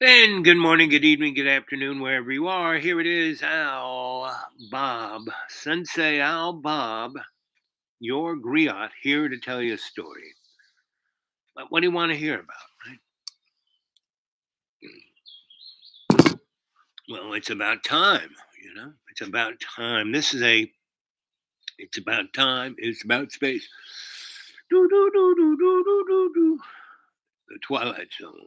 And good morning, good evening, good afternoon, wherever you are. Here it is, Al Bob, Sensei Al Bob, your griot, here to tell you a story. But what do you want to hear about? Right? Well, it's about time, It's about time. It's about time. It's about space. Do, do, do, do, do, do, do, do. The Twilight Zone.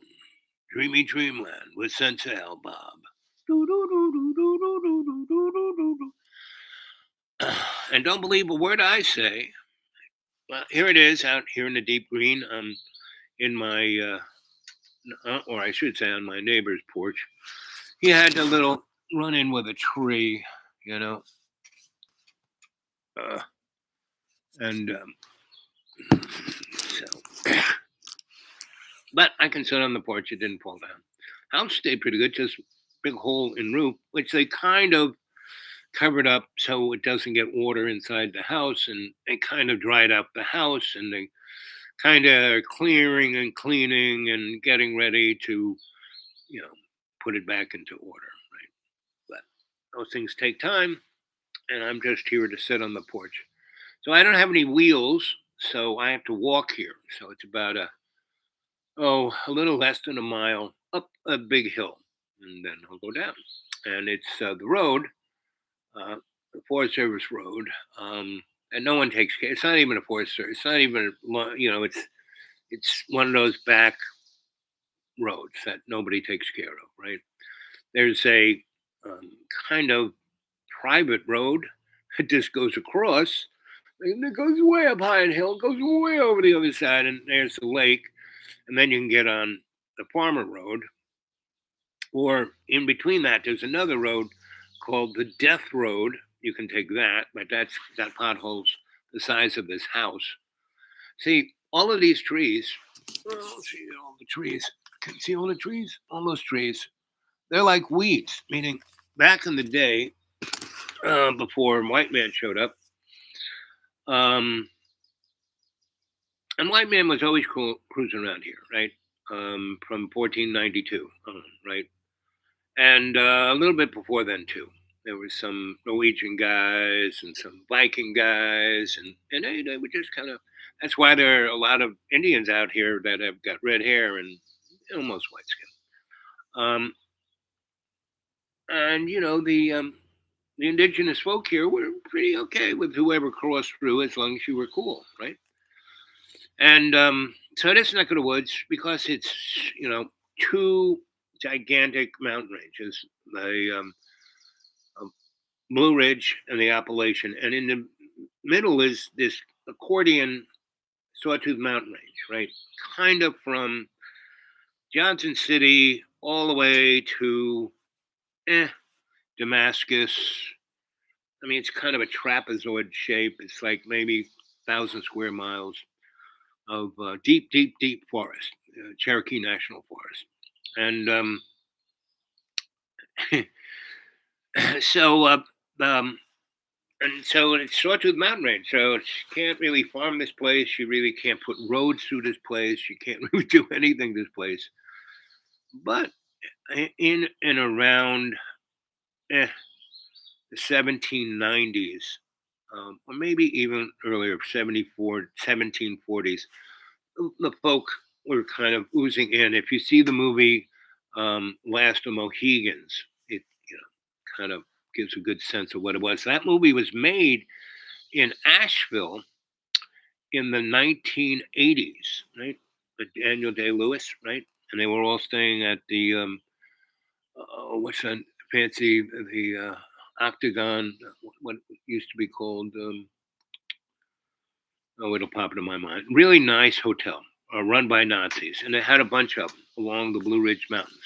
Dreamy Dreamland with Sensei Al Bob. Do, do, do, do, do, do, do, do, do, do, do. And don't believe a word I say. Well, here it is out here in the deep green. In my, or I should say, on my neighbor's porch. He had a little run in with a tree, you know, uh, and so. But I can sit on the porch; it didn't fall down. House stayed pretty good, just big hole in roof, which they kind of covered up so it doesn't get water inside the house, and they kind of dried up the house, and they kind of clearing and cleaning and getting ready to, you know, put it back into order, right? But those things take time, and I'm just here to sit on the porch. So I don't have any wheels, so I have to walk here. So it's about a little less than a mile up a big hill, and then I'll go down. And it's the road, uh, the Forest Service road, and no one takes care. It's not even a Forest Service. It's not even it's one of those back roads that nobody takes care of, right? There's a um, kind of private road that just goes across, and it goes way up high in hill, goes way over the other side, and there's the lake, and then you can get on the Farmer Road, or in between that, there's another road called the Death Road. You can take that, but that's got potholes the size of this house. See, all of these trees, see all the trees. Can you see all the trees? All those trees. They're like weeds, meaning back in the day, before white man showed up, um, and white man was always cruising around here, right? From 1492 on, right? And a little bit before then too. There was some Norwegian guys and some Viking guys, and they were just kind of. That's why there are a lot of Indians out here that have got red hair and almost white skin. And the indigenous folk here were pretty okay with whoever crossed through as long as you were cool, right? And so this neck of the woods, because it's two gigantic mountain ranges, the um, Blue Ridge and the Appalachian, and in the middle is this accordion Sawtooth Mountain Range, right? Kind of from Johnson City all the way to Damascus. I mean, it's kind of a trapezoid shape. It's like maybe 1,000 square miles of deep, deep, deep forest, Cherokee National Forest. And so, so it's Sawtooth Mountain Range. So you can't really farm this place. You really can't put roads through this place. You can't really do anything this place. But in and around the 1790s, or maybe even earlier, 1740s, the folk were kind of oozing in. If you see the movie Last of Mohegans, it kind of gives a good sense of what it was. That movie was made in Asheville in the 1980s, right? With Daniel Day Lewis, right? And they were all staying at the what's that fancy the Octagon, what used to be called. Oh, it'll pop into my mind. Really nice hotel, run by Nazis, and they had a bunch of them along the Blue Ridge Mountains.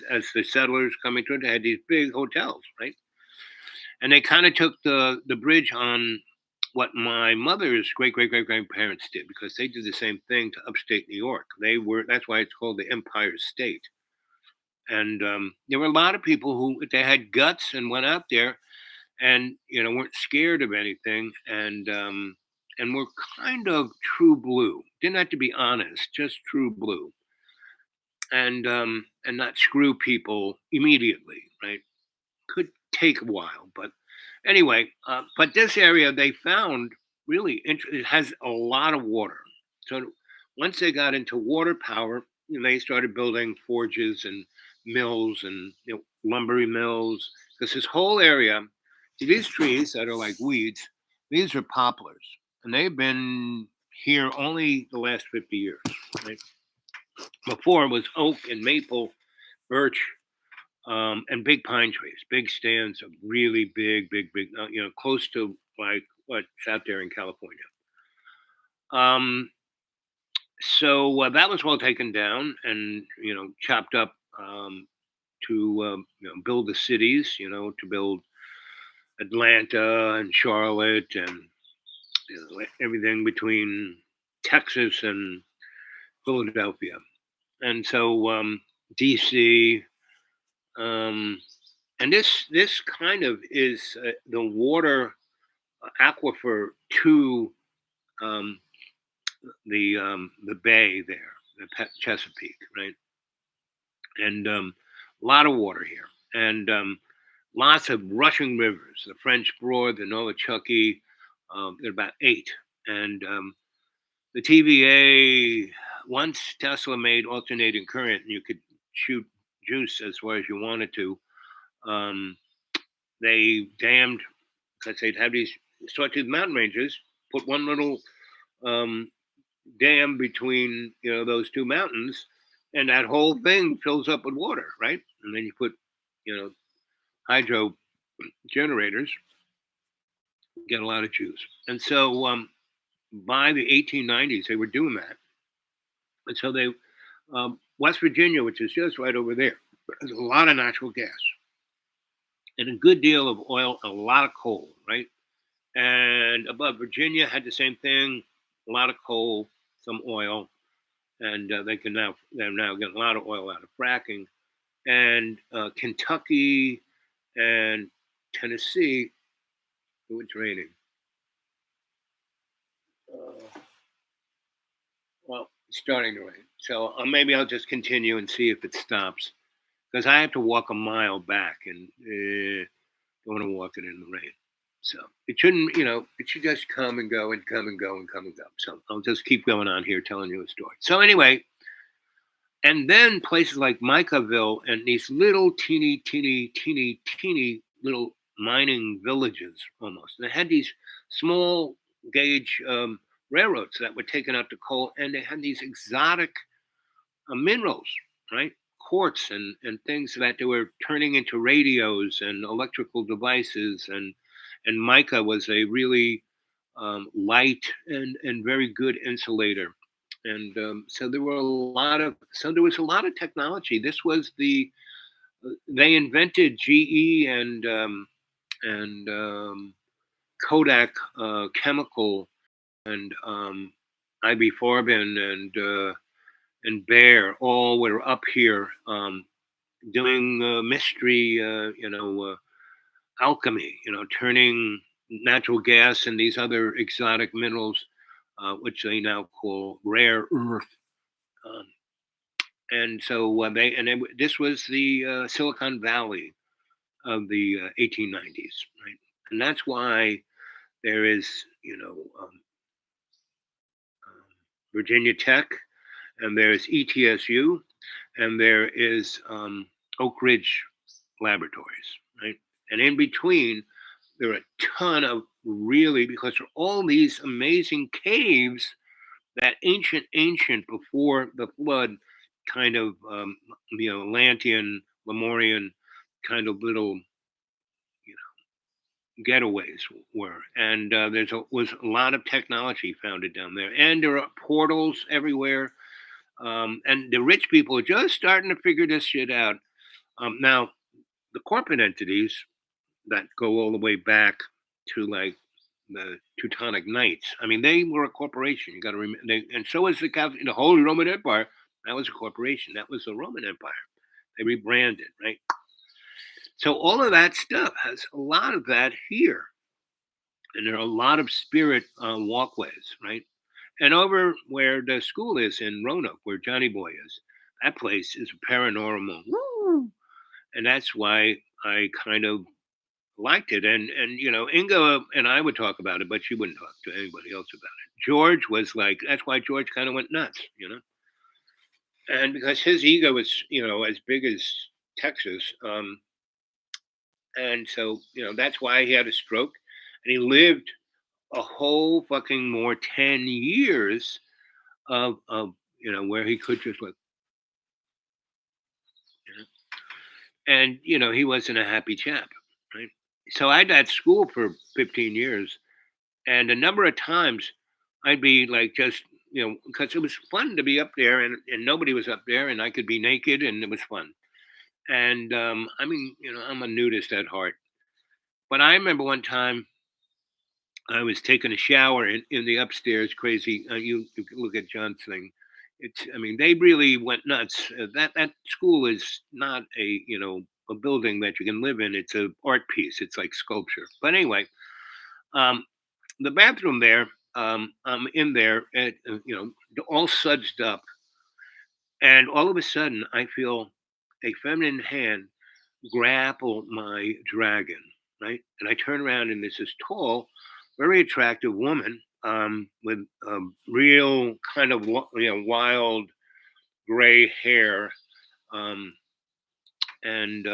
As the settlers coming to it, they had these big hotels, right? And they kind of took the bridge on what my mother's great great great grandparents did, because they did the same thing to upstate New York. That's why it's called the Empire State. And there were a lot of people who they had guts and went out there and weren't scared of anything, and were kind of true blue. Didn't have to be honest, just true blue. and not screw people immediately, right? Could take a while, but anyway, but this area they found really it has a lot of water. So once they got into water power, they started building forges and mills and lumber mills because this whole area, see, these trees that are like weeds, these are poplars, and they've been here only the last 50 years. Right? Before it was oak and maple, birch, and big pine trees, big stands of really big, close to like what's out there in California. Um, so that was all taken down and chopped up to build the cities, to build Atlanta and Charlotte and everything between Texas and Philadelphia, and so DC. Um, and this kind of is the water aquifer to um, the bay there, the Chesapeake, right? And a lot of water here, and lots of rushing rivers. The French Broad, the Noachukki, there are about eight, and the TVA. Once Tesla made alternating current, and you could shoot juice as far as you wanted to. Um, they dammed because they'd have these sawtooth mountain ranges, put one little um, dam between those two mountains, and that whole thing fills up with water, right? And then you put hydro generators, get a lot of juice. And so by the 1890s, they were doing that, and so they West Virginia, which is just right over there, there's a lot of natural gas and a good deal of oil, a lot of coal, right? And above Virginia had the same thing, a lot of coal, some oil, and they're now getting a lot of oil out of fracking. And Kentucky and Tennessee, oh, it's raining. Well, it's starting to rain, so maybe I'll just continue and see if it stops because I have to walk a mile back and don't want to walk it in the rain. So it shouldn't, it should just come and go and come and go and come and go. So I'll just keep going on here telling you a story. So anyway, and then places like Micaville and these little teeny little mining villages almost. They had these small gauge railroads that were taking out the coal, and they had these exotic minerals, right? Quartz and things that they were turning into radios and electrical devices, and mica was a really light and very good insulator. And so there was a lot of technology. This was they invented GE and Kodak chemical and IB Farben and Bear all were up here doing mystery, alchemy, turning natural gas and these other exotic minerals, which they now call rare earth. Um, and so this was the Silicon Valley of the 1890s, right? And that's why there is, Virginia Tech, and there's ETSU, and there is Oak Ridge Laboratories, right? And in between, there are a ton of really, because there are all these amazing caves that ancient before the flood kind of, Atlantean, Lemurian kind of little, getaways were. And was a lot of technology founded down there. And there are portals everywhere. And the rich people are just starting to figure this shit out. Now, the corporate entities that go all the way back to like the Teutonic Knights. I mean, they were a corporation. You got to remember, and so was the Holy Roman Empire. That was a corporation. That was the Roman Empire. They rebranded, right? So all of that stuff has a lot of that here, and there are a lot of spirit walkways, right? And over where the school is in Roanoke, where Johnny Boy is, That place is paranormal. Woo! And that's why I kind of liked it. And Inga and I would talk about it, but she wouldn't talk to anybody else about it. George was like, that's why George kind of went nuts. And because his ego was, as big as Texas, and so that's why he had a stroke, and he lived a whole fucking more 10 years of where he could just like, you know, and he wasn't a happy chap, right? So I'd at school for 15 years, and a number of times I'd be like just because it was fun to be up there, and nobody was up there, and I could be naked, and it was fun. And I mean, I'm a nudist at heart, but I remember one time I was taking a shower in the upstairs. Crazy, you can look at John's thing. I mean, they really went nuts. That school is not a building that you can live in. It's a art piece. It's like sculpture. But anyway, um, the bathroom there, I'm in there, all sudsed up, and all of a sudden, I feel a feminine hand grapple my dragon, right? And I turn around, and there's this tall, very attractive woman with real kind of wild gray hair, um, and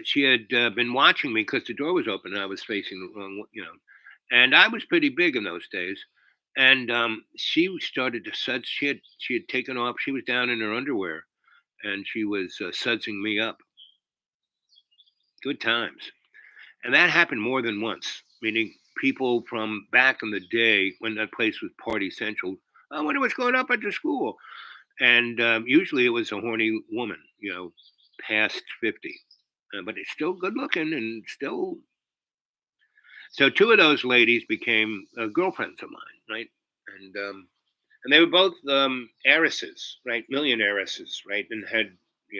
she had been watching me because the door was open and I was facing the wrong. And I was pretty big in those days. And she started to suds. She had taken off. She was down in her underwear, and she was sudsing me up. Good times. And that happened more than once, meaning people from back in the day when that place was Party Central. I wonder what's going up at the school. And usually it was a horny woman, past 50. But it's still good looking and still. So two of those ladies became girlfriends of mine, right? And they were both heiresses, right? Millionairesses, right? And had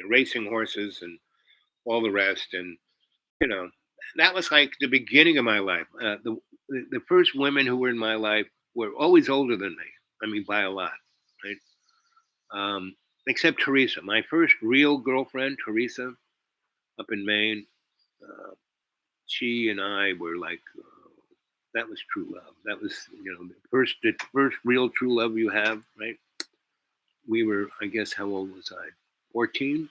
racing horses and all the rest. And you know, that was like the beginning of my life. The first women who were in my life were always older than me. I mean, by a lot, right? Except Teresa, my first real girlfriend, Teresa, up in Maine. Uh, she and I were like, that was true love. That was, the first real true love you have, right? We were, I guess, how old was I? 14.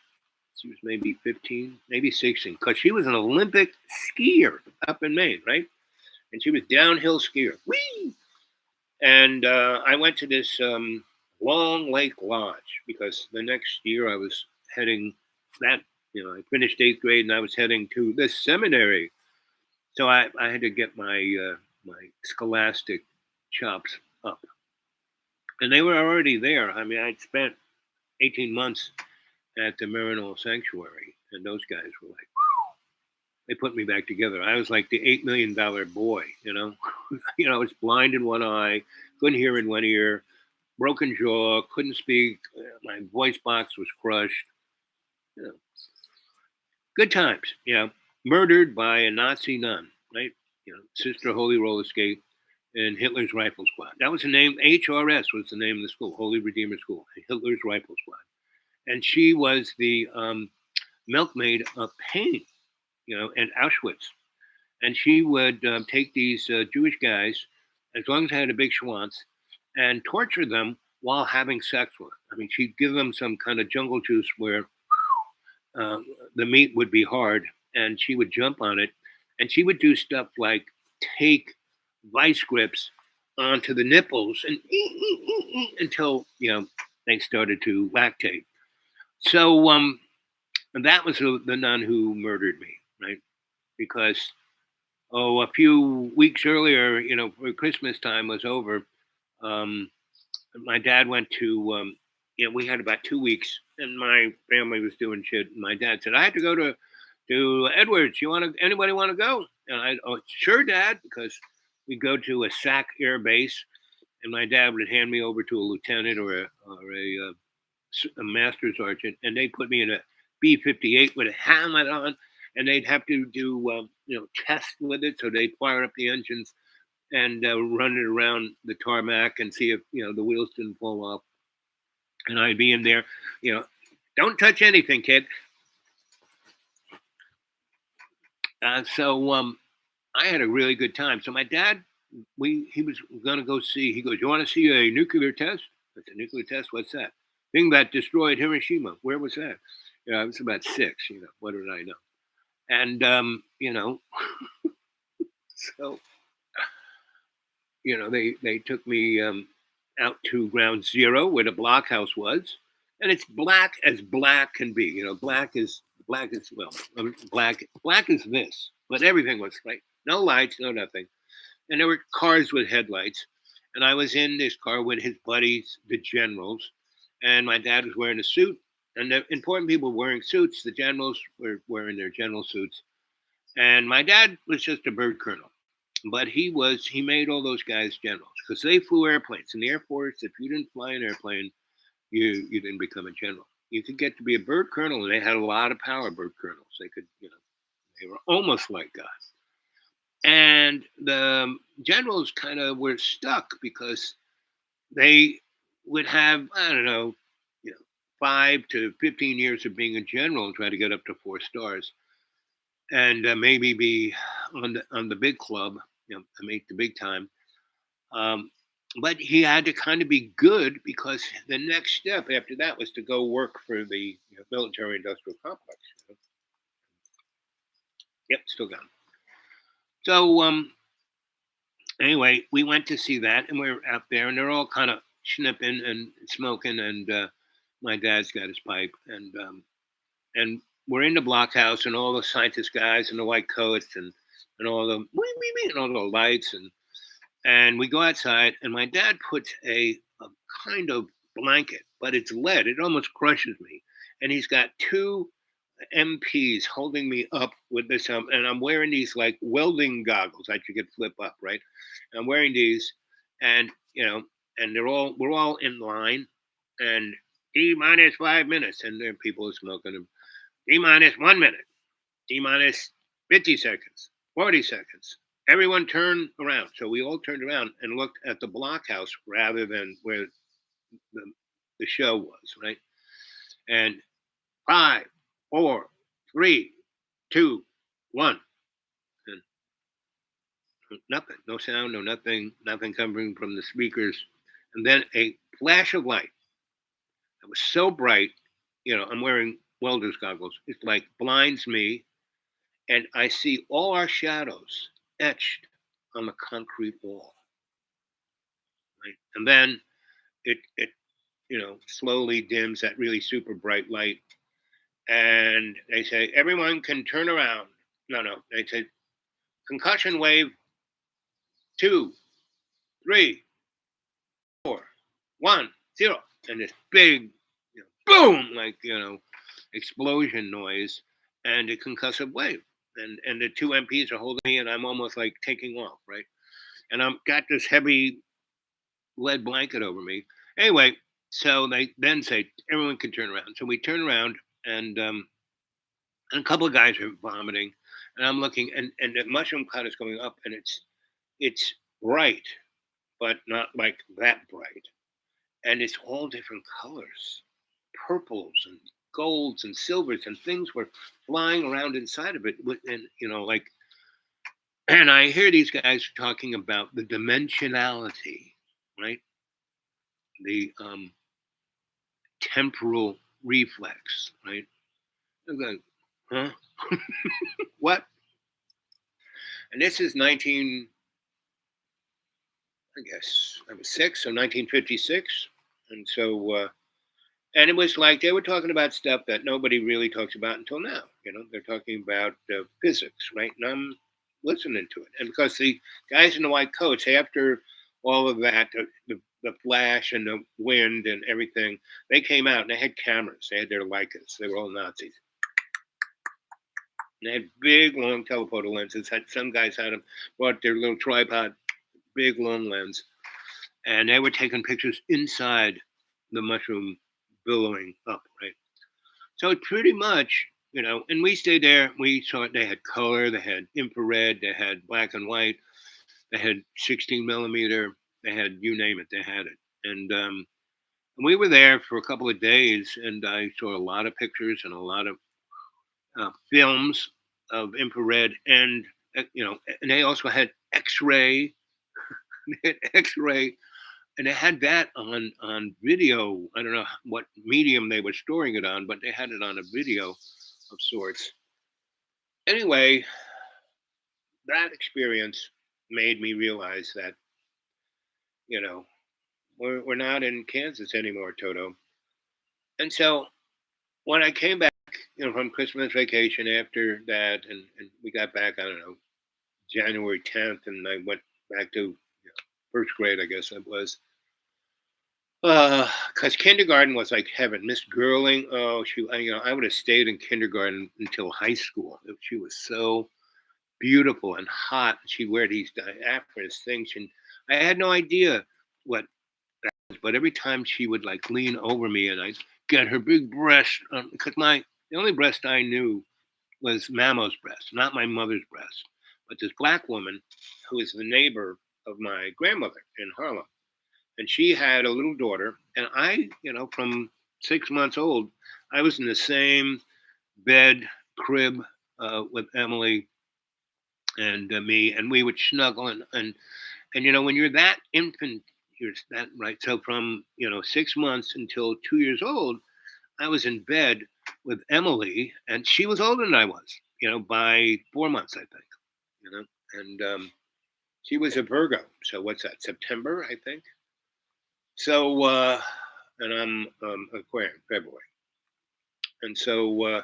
She was maybe 15, maybe 16, because she was an Olympic skier up in Maine, right? And she was downhill skier. Whee! And I went to this Long Lake Lodge because the next year I was heading that, I finished eighth grade and I was heading to this seminary. So I had to get my scholastic chops up. And they were already there. I mean, I'd spent 18 months at the Marino Sanctuary, and those guys were like, they put me back together. I was like the $8 million boy, I was blind in one eye, couldn't hear in one ear, broken jaw, couldn't speak. My voice box was crushed. You know, good times. Murdered by a Nazi nun, right? Sister Holy Roller Skate and Hitler's Rifle Squad. That was the name. HRS was the name of the school, Holy Redeemer School, Hitler's Rifle Squad. And she was the milkmaid of Pain, and Auschwitz. And she would take these Jewish guys, as long as they had a big schwanz, and torture them while having sex with them. I mean, she'd give them some kind of jungle juice where the meat would be hard, and she would jump on it, and she would do stuff like take vice grips onto the nipples and until they started to lactate. So that was the nun who murdered me, right? Because a few weeks earlier, for Christmas time was over, um, my dad went to, we had about 2 weeks, and my family was doing shit. And my dad said, I had to go to Edwards. Anybody want to go? And sure, Dad, because we go to a SAC air base, and my dad would hand me over to a lieutenant or a master sergeant, and they put me in a B-58 with a helmet on, and they'd have to do tests with it. So they'd fire up the engines and run it around the tarmac and see if the wheels didn't fall off. and I'd be in there, you know, don't touch anything, kid. So I had a really good time. So my dad, he was gonna go see. He goes, "You want to see a nuclear test?" I said, "Nuclear test? What's that?" Thing that destroyed Hiroshima. Where was that? I was about 6. What did I know? And so they took me out to Ground Zero where the blockhouse was, and it's black as black can be. Black is well, black is this, but everything was like no lights, no nothing, and there were cars with headlights, and I was in this car with his buddies, the generals, and my dad was wearing a suit, and the important people were wearing suits. The generals were wearing their general suits, and my dad was just a bird colonel, but he made all those guys generals because they flew airplanes in the Air Force. If you didn't fly an airplane, you didn't become a general. You could get to be a bird colonel, and they had a lot of power. Bird colonels, they could, they were almost like God. And the generals kind of were stuck because they would have, I don't know, 5 to 15 years of being a general and try to get up to 4 stars, and maybe be on the big club, make the big time. Um, but he had to kind of be good because the next step after that was to go work for the military industrial complex. Yep, still gone. So anyway, we went to see that, and we were out there, and they're all kind of snipping and smoking, and my dad's got his pipe, and we're in the blockhouse, and all the scientist guys and the white coats and all the and all the lights, and we go outside, and my dad puts a kind of blanket, but it's lead. It almost crushes me, and he's got two MPs holding me up with this, and I'm wearing these like welding goggles that you could flip up, right? I'm wearing these, and and we're all in line, and D minus 5 minutes, and there are people smoking them. D minus 1 minute, D minus 50 seconds, 40 seconds. Everyone turned around, so we all turned around and looked at the blockhouse rather than where the, the show was, right? And 5, 4, 3, 2, 1. And nothing, no sound, no nothing, nothing coming from the speakers. And then a flash of light that was so bright, I'm wearing welder's goggles. It like blinds me, and I see all our shadows etched on the concrete wall. Right? And then it slowly dims that really super bright light, and they say everyone can turn around. No, they say concussion wave 2, 3, 4, 1, 0, and this big boom, like explosion noise, and a concussive wave, and the two MPs are holding me, and I'm almost like taking off, right? And I'm got this heavy lead blanket over me. Anyway, so they then say everyone can turn around. So we turn around, and a couple of guys are vomiting, and I'm looking, and the mushroom cloud is going up, and it's bright, but not like that bright, and it's all different colors, purples and golds and silvers, and things were flying around inside of it, and like, and I hear these guys talking about the dimensionality, right? The temporal reflex, right? I'm going, huh? What? And this is 19, I guess I was 6, so 1956. And so, and it was like they were talking about stuff that nobody really talks about until now. They're talking about physics, right? And I'm listening to it. And because the guys in the white coats, after all of that, the flash and the wind and everything, they came out and they had cameras. They had their Leicas. They were all Nazis. And they had big, long telephoto lenses. Some guys had them, brought their little tripod, big, long lens, and they were taking pictures inside the mushroom billowing up, right? So pretty much, and we stayed there. We saw it. They had color, they had infrared, they had black and white, they had 16 millimeter, they had you name it, they had it. And And we were there for a couple of days, and I saw a lot of pictures and a lot of films of infrared, and and they also had X-ray, X-ray, and they had that on video. I don't know what medium they were storing it on, but they had it on a video of sorts. Anyway, that experience made me realize that you know we're not in Kansas anymore, Toto. And so when I came back, from Christmas vacation after that, and we got back, I don't know, January 10th, and I went back to first grade, I guess it was. Because kindergarten was like heaven. Miss Girling, oh, I would have stayed in kindergarten until high school. She was so beautiful and hot. She'd wear these diaphanous things, and I had no idea what that was. But every time she would like lean over me, and I'd get her big breast, because the only breast I knew was Mammo's breast, not my mother's breast, but this black woman who is the neighbor of my grandmother in Harlem. And she had a little daughter, and I, from 6 months old, I was in the same bed crib with Emily and me, and we would snuggle, and when you're that infant, you're that right. So from 6 months until 2 years old, I was in bed with Emily, and she was older than I was, by 4 months, I think, and she was a Virgo. So what's that? September, I think. So, and I'm Aquarium, February, and so,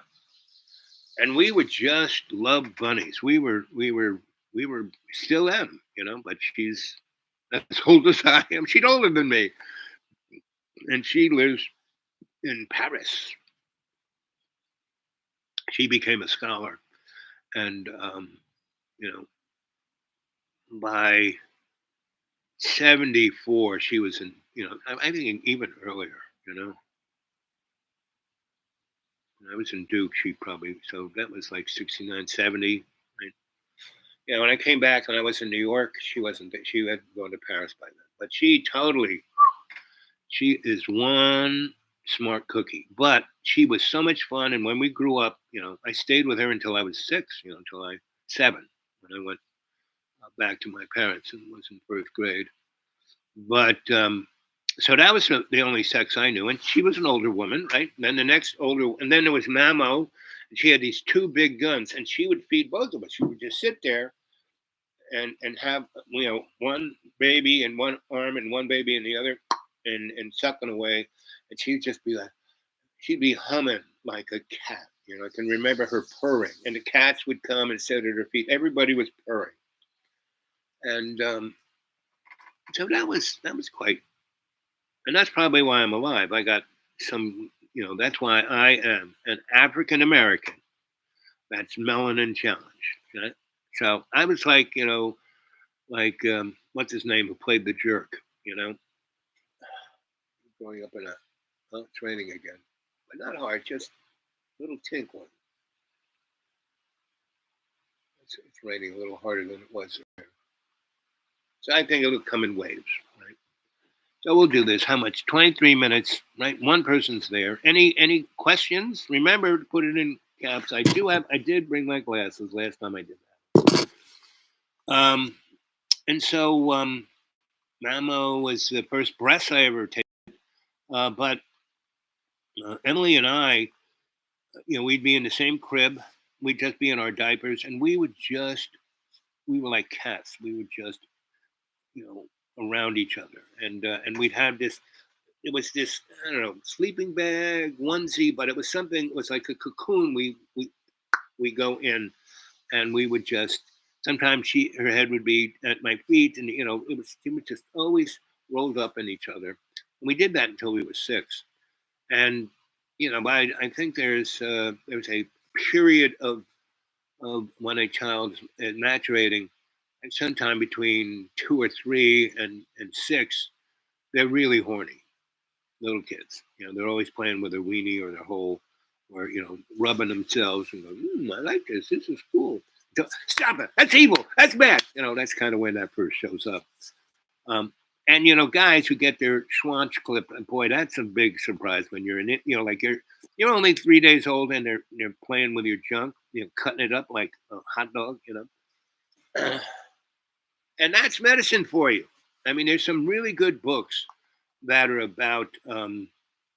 and we would just love bunnies. We were still am, but she's as old as I am. She's older than me, and she lives in Paris. She became a scholar, and you know, by 74, she was in. I think even earlier. When I was in Duke, she probably so that was like 69, 70. Right? Yeah, when I came back and I was in New York, she wasn't. She had gone to Paris by then, but she is one smart cookie. But she was so much fun, and when we grew up, I stayed with her until I was 6. Until I 7 when I went back to my parents and was in first grade. But so that was the only sex I knew, and she was an older woman, right? And then the next older, and then there was Mamo, and she had these two big guns, and she would feed both of us. She would just sit there and have one baby in one arm and one baby in the other, and sucking away, and she'd be humming like a cat. I can remember her purring, and the cats would come and sit at her feet. Everybody was purring, and so that was quite, and that's probably why I'm alive. I got some, that's why I am an African American. That's melanin challenge. Right? So I was like, like what's his name who played the jerk, growing up in it's raining again, but not hard, just a little tinkling. It's raining a little harder than it was. So I think it'll come in waves, right? So we'll do this. How much? 23 minutes, right? One person's there. Any questions? Remember to put it in caps. I did bring my glasses last time I did that. And so Mamo was the first breast I ever tasted. But Emily and I, we'd be in the same crib. We'd just be in our diapers, and we were like cats. We would just, around each other, and we'd have this. It was this, I don't know, sleeping bag onesie, but it was something. It was like a cocoon. We go in, and we would just. Sometimes her head would be at my feet, and she was just always rolled up in each other. And we did that until we were 6, and I think there's a period of when a child is maturating, and sometime between 2 or 3 and 6, they're really horny little kids. They're always playing with their weenie or their hole, or rubbing themselves and go, I like this. This is cool. Stop it. That's evil. That's bad. That's kind of when that first shows up. And guys who get their Schwanz clipped, and boy, that's a big surprise when you're in it. Like you're only 3 days old and they're playing with your junk, cutting it up like a hot dog. And that's medicine for you. I mean, there's some really good books that are about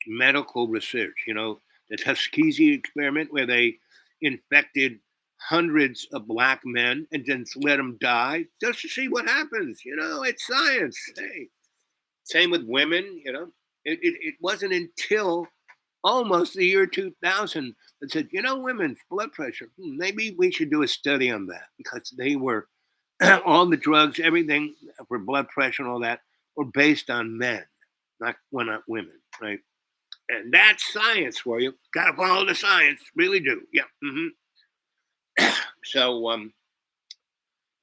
medical research. The Tuskegee experiment, where they infected hundreds of black men and then let them die just to see what happens. It's science. Hey, same with women. It wasn't until almost the year 2000 that said, women's blood pressure. Maybe we should do a study on that, because they were all the drugs, everything for blood pressure and all that were based on men, not women, right? And that's science for you. Got to follow the science, really do. Yeah. So, and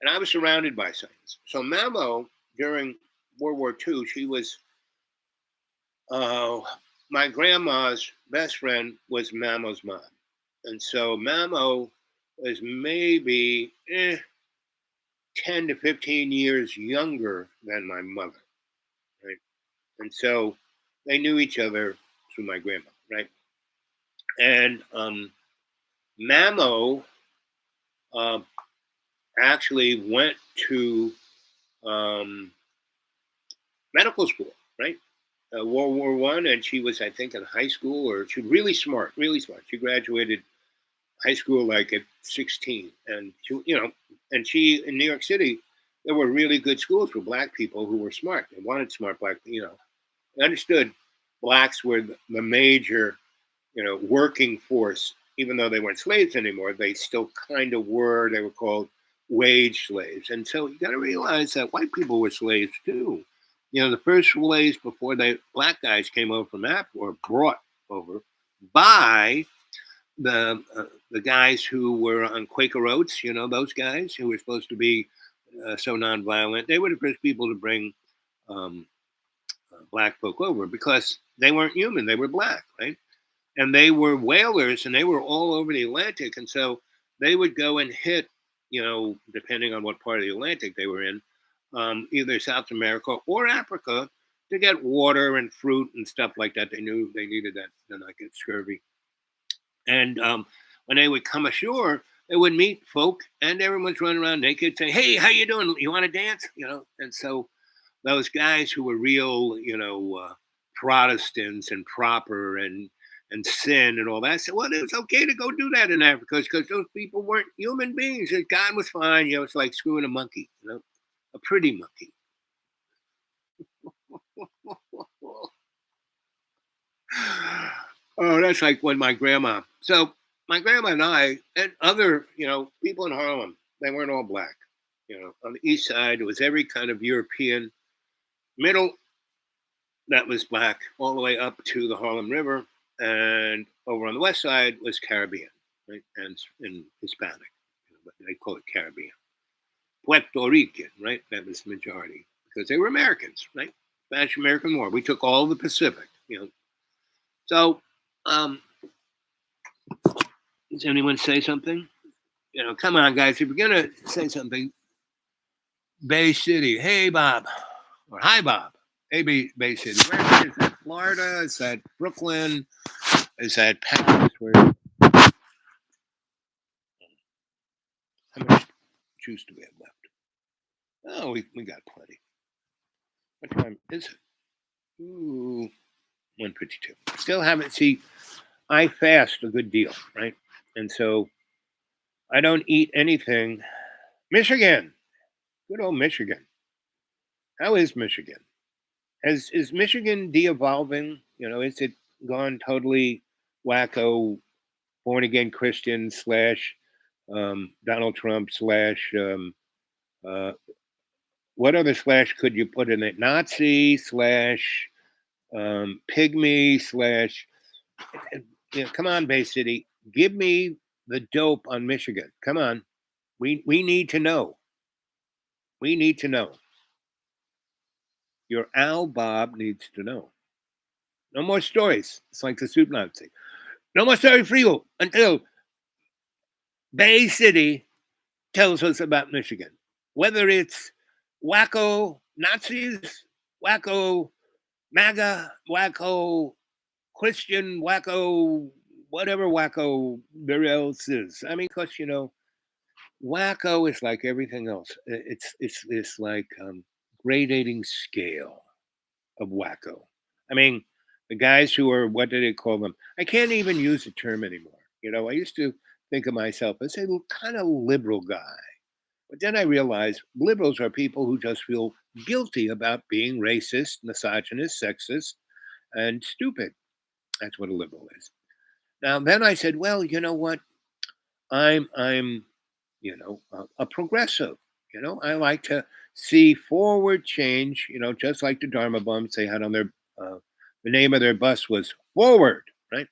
I was surrounded by science. So Mamo, during World War II, she was, my grandma's best friend was Mamo's mom. And so Mamo was maybe 10 to 15 years younger than my mother, right? And so they knew each other through my grandma, right? And Mamo actually went to medical school, right? World War One, and she was, I think, in high school, or she was really smart, really smart. She graduated high school like at 16, and she in New York City, there were really good schools for black people who were smart. They wanted smart black, They understood blacks were the major, working force. Even though they weren't slaves anymore, they still kind of were. They were called wage slaves. And so you got to realize that white people were slaves too. The first slaves before the black guys came over from Africa, or brought over by the guys who were on Quaker Oats, those guys who were supposed to be so nonviolent. They were the first people to bring black folk over, because they weren't human. They were black, right? And they were whalers, and they were all over the Atlantic. And so they would go and hit, depending on what part of the Atlantic they were in, either South America or Africa, to get water and fruit and stuff like that. They knew they needed that to not get scurvy. And when they would come ashore, they would meet folk, and everyone's running around naked, saying, "Hey, how you doing? You want to dance?" And so those guys who were real, Protestants and proper and sin and all that said, well, it was okay to go do that in Africa, because those people weren't human beings. And God was fine. It's like screwing a monkey, a pretty monkey. Oh, that's like when my grandma. So my grandma and I and other, people in Harlem, they weren't all black. On the east side, it was every kind of European. Middle, that was black, all the way up to the Harlem River. And over on the west side was Caribbean, right? And Hispanic, but they call it Caribbean. Puerto Rican, right? That was the majority, because they were Americans, right? Spanish American War. We took all the Pacific, So, does anyone say something? Come on, guys. If you're gonna say something, Bay City. Hey, Bob, or hi, Bob. Hey, Bay City. Where is that? Florida? Is that Brooklyn? Is that Paris? Where? How much juice do we have left? Oh, we got plenty. What time is it? Ooh, 1:52. Still haven't. See, I fast a good deal, right? And so I don't eat anything. Michigan, good old Michigan. How is Michigan? Is Michigan de-evolving? Is it gone totally wacko, born again Christian / Donald Trump / what other / could you put in it? Nazi / pygmy / come on, Bay City, give me the dope on Michigan. Come on, we need to know. We need to know. Your Al Bob needs to know. No more stories. It's like the soup Nazi. No more story for you until Bay City tells us about Michigan. Whether it's wacko Nazis wacko MAGA, wacko Christian, wacko whatever wacko there else is. I mean, because wacko is like everything else. It's like gradating scale of wacko. I mean, the guys who are what do they call them? I can't even use the term anymore. I used to think of myself as a kind of liberal guy. But then I realized liberals are people who just feel guilty about being racist, misogynist, sexist, and stupid. That's what a liberal is. Now then I said, well, you know what? I'm a progressive. I like to see forward change. Just like the Dharma bums, they had on their the name of their bus was forward, right?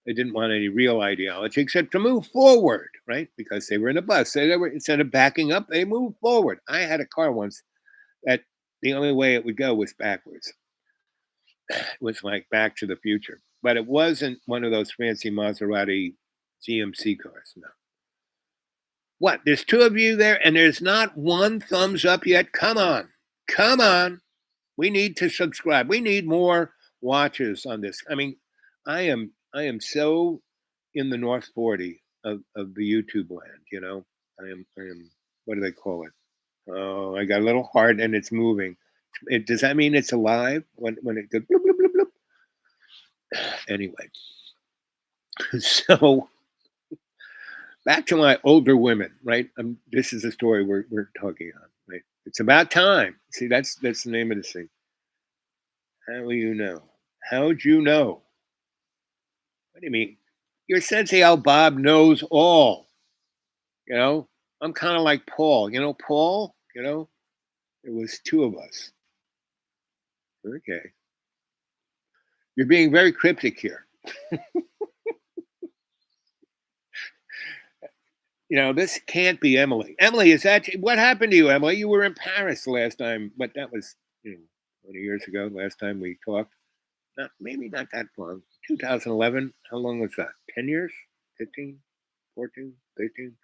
They didn't want any real ideology except to move forward, right? Because they were in a bus. They were instead of backing up, they moved forward. I had a car once that the only way it would go was backwards. It was like Back to the Future, but it wasn't one of those fancy Maserati GMC cars. No. What? There's two of you there, and there's not one thumbs up yet. Come on, come on. We need to subscribe. We need more watches on this. I mean, I am so in the North 40 of the YouTube land. I am. What do they call it? Oh, I got a little heart, and it's moving. Does that mean it's alive when it goes bloop, bloop, bloop, bloop? Anyway, so back to my older women, right? This is the story we're talking on, right? It's about time. See, that's the name of this thing. How will you know? How'd you know? What do you mean? Your sensei Al Bob knows all. You know, I'm kind of like Paul. Paul. There was two of us. Okay, you're being very cryptic here. This can't be Emily. Emily, is that what happened to you, Emily? You were in Paris last time, but that was 20 years ago. Last time we talked, maybe not that long. 2011. How long was that? 10 years? 15? 14? 13?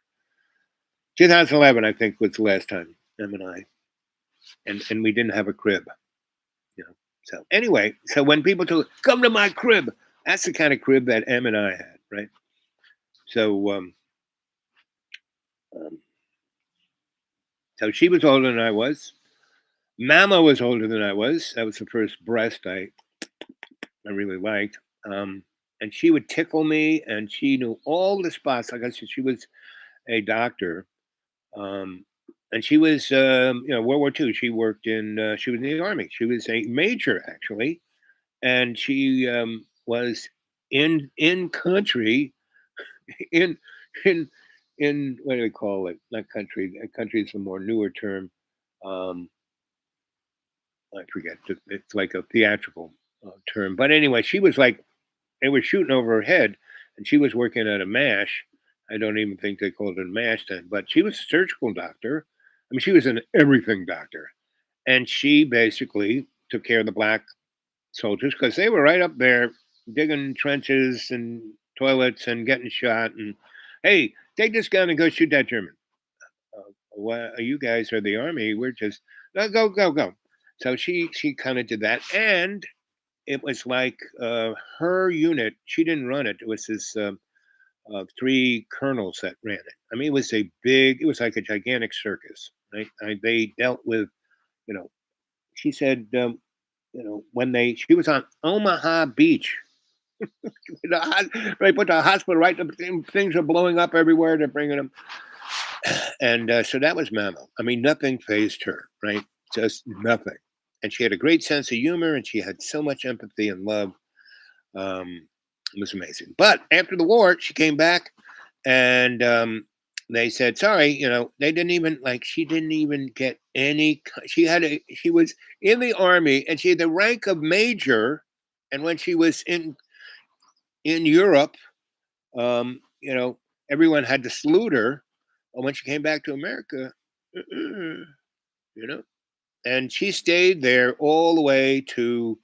2011, I think, was the last time Em and I, and we didn't have a crib. So anyway, so when people talk, come to my crib, that's the kind of crib that Em and I had, right? So um, so she was older than I was. Mama was older than I was. That was the first breast I really liked. And she would tickle me, and she knew all the spots. Like I said, she was a doctor, um, and she was, World War II. She worked in. She was in the army. She was a major actually, and she was in country in in what do they call it? Not country. Country is a more newer term. Um, I forget. It's like a theatrical term. But anyway, she was like they were shooting over her head, and she was working at a mash. I don't even think they called it a mash then, but she was a surgical doctor. I mean, she was an everything doctor, and she basically took care of the black soldiers because they were right up there digging trenches and toilets and getting shot. And hey, take this gun and go shoot that German. Well, you guys are the army. We're just no, go, go, go. So she kind of did that, and it was like her unit. She didn't run it. It was this three colonels that ran it. I mean, it was a big. It was like a gigantic circus. Right? They dealt with, you know. She said, when she was on Omaha Beach. They put the hospital right. Things are blowing up everywhere. They're bringing them, and so that was Mama. I mean, nothing phased her. Right? Just nothing. And she had a great sense of humor, and she had so much empathy and love. It was amazing. But after the war, she came back, and they said, "Sorry, they didn't even like. She didn't even get any. She was in the army, and she had the rank of major. And when she was in Europe, everyone had to salute her. And when she came back to America, you know, and she stayed there all the way to,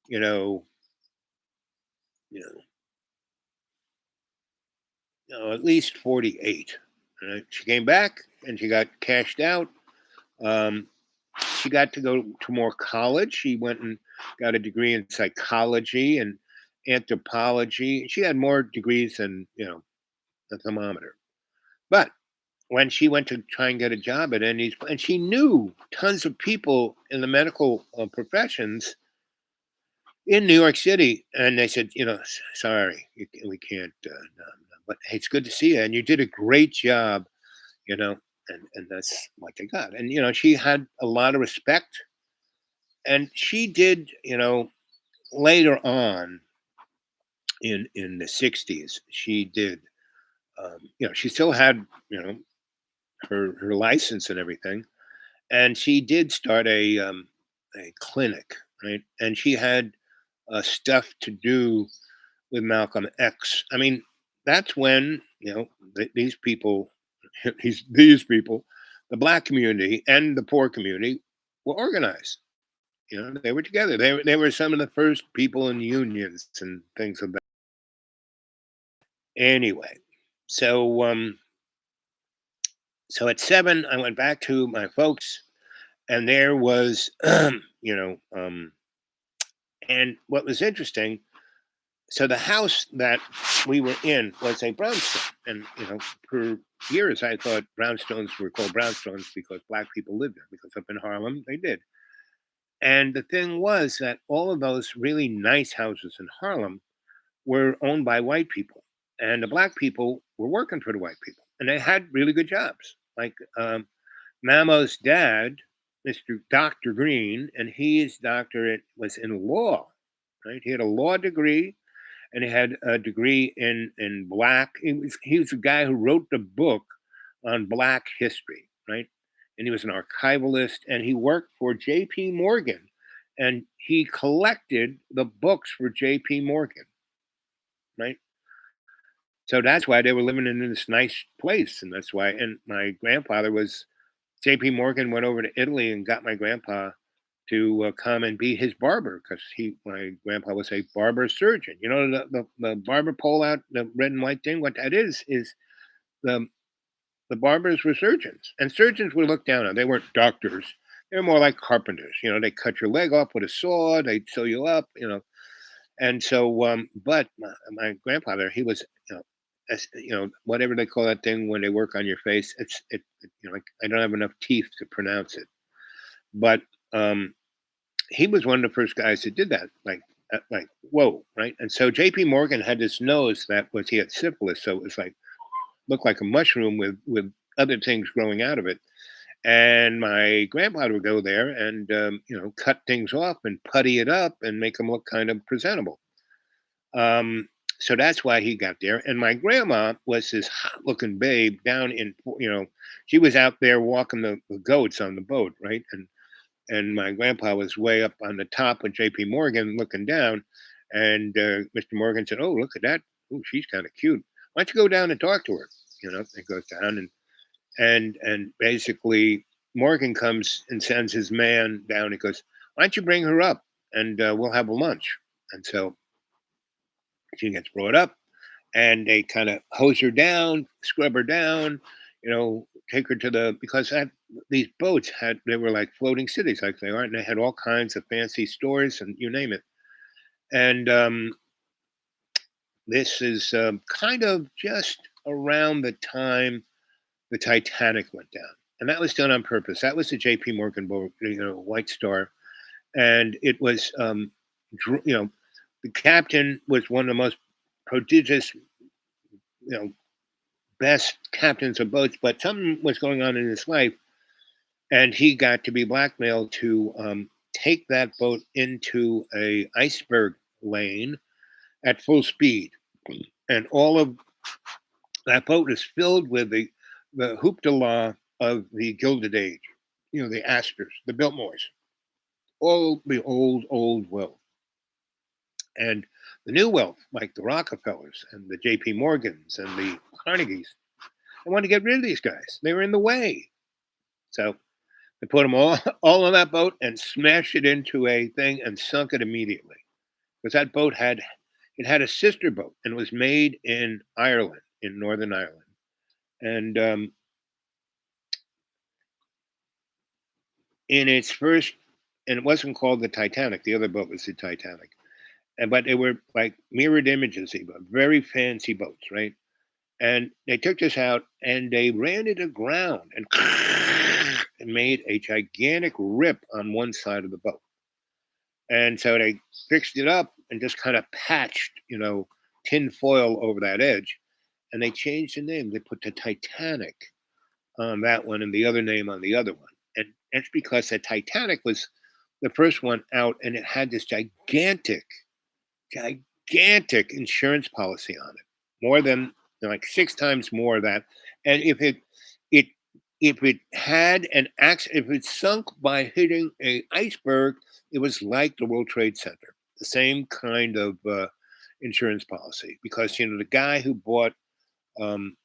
you know, you know, at least 48. Right? She came back and she got cashed out. Um, she got to go to more college. She went and got a degree in psychology and anthropology. She had more degrees than a thermometer. But when she went to try and get a job at any, and she knew tons of people in the medical professions in New York City, and they said, sorry, we can't. No, no. But hey, it's good to see you, and you did a great job, you know, and that's what they got. And she had a lot of respect, and she did, later on in the '60s, she did, she still had, her license and everything, and she did start a clinic, right? And she had stuff to do with Malcolm X. I mean, that's when these people, these people, the black community and the poor community were organized. They were together. They were some of the first people in unions and things of that. Anyway, so so at 7, I went back to my folks, and there was, you know, and what was interesting. So the house that we were in was a brownstone, and for years I thought brownstones were called brownstones because black people lived there. Because up in Harlem, they did. And the thing was that all of those really nice houses in Harlem were owned by white people, and the black people were working for the white people, and they had really good jobs. Like Mamo's dad, Mr. Dr. Green, and his doctorate was in law. Right, he had a law degree, and he had a degree in black. He was the guy who wrote the book on black history, right? And he was an archivalist, and he worked for J.P. Morgan, and he collected the books for J.P. Morgan, right? So that's why they were living in this nice place, and that's why. And my grandfather was J.P. Morgan went over to Italy and got my grandpa to come and be his barber because my grandpa was a barber surgeon. The barber pole out, the red and white thing. What that is the the barbers were surgeons, and surgeons were looked down on. They weren't doctors. They were more like carpenters. They cut your leg off with a saw. They'd sew you up. And so, but my grandfather, he was, whatever they call that thing when they work on your face. Like, I don't have enough teeth to pronounce it, but he was one of the first guys that did that. Like whoa, right? And so J.P. Morgan had this nose that was he had syphilis, so it was like looked like a mushroom with other things growing out of it. And my grandfather would go there and cut things off and putty it up and make them look kind of presentable. Um, so that's why he got there. And my grandma was this hot-looking babe down in she was out there walking the goats on the boat, right? And my grandpa was way up on the top with J.P. Morgan looking down. And Mr. Morgan said, "Oh, look at that. Oh, she's kind of cute. Why don't you go down and talk to her?" It goes down and basically Morgan comes and sends his man down. He goes, "Why don't you bring her up and we'll have a lunch?" And so she gets brought up, and they kind of hose her down, scrub her down, take her to because these boats they were like floating cities, like they are, and they had all kinds of fancy stores and you name it. And this is kind of just around the time the Titanic went down, and that was done on purpose. That was the J.P. Morgan boat, White Star, and it was, the captain was one of the most prodigious, you know, best captains of boats, but something was going on in his life, and he got to be blackmailed to take that boat into a iceberg lane at full speed, and all of that boat is filled with the hoopla of the Gilded Age, the Astors, the Biltmores, all the old wealth, and the new wealth, like the Rockefellers and the J.P. Morgans and the Carnegies. They wanted to get rid of these guys. They were in the way. So they put them all on that boat and smashed it into a thing and sunk it immediately. Because that boat had a sister boat and it was made in Ireland, in Northern Ireland. And in its first, and it wasn't called the Titanic. The other boat was the Titanic, and but they were like mirrored images, very fancy boats, right? And they took this out and they ran it aground and and made a gigantic rip on one side of the boat. And so they fixed it up and just kind of patched, tin foil over that edge. And they changed the name. They put the Titanic on that one and the other name on the other one. And that's because the Titanic was the first one out and it had this gigantic insurance policy on it, more than like six times more of that. And it if it had an accident, if it sunk by hitting a iceberg, it was like the World Trade Center, the same kind of insurance policy. Because the guy who bought um,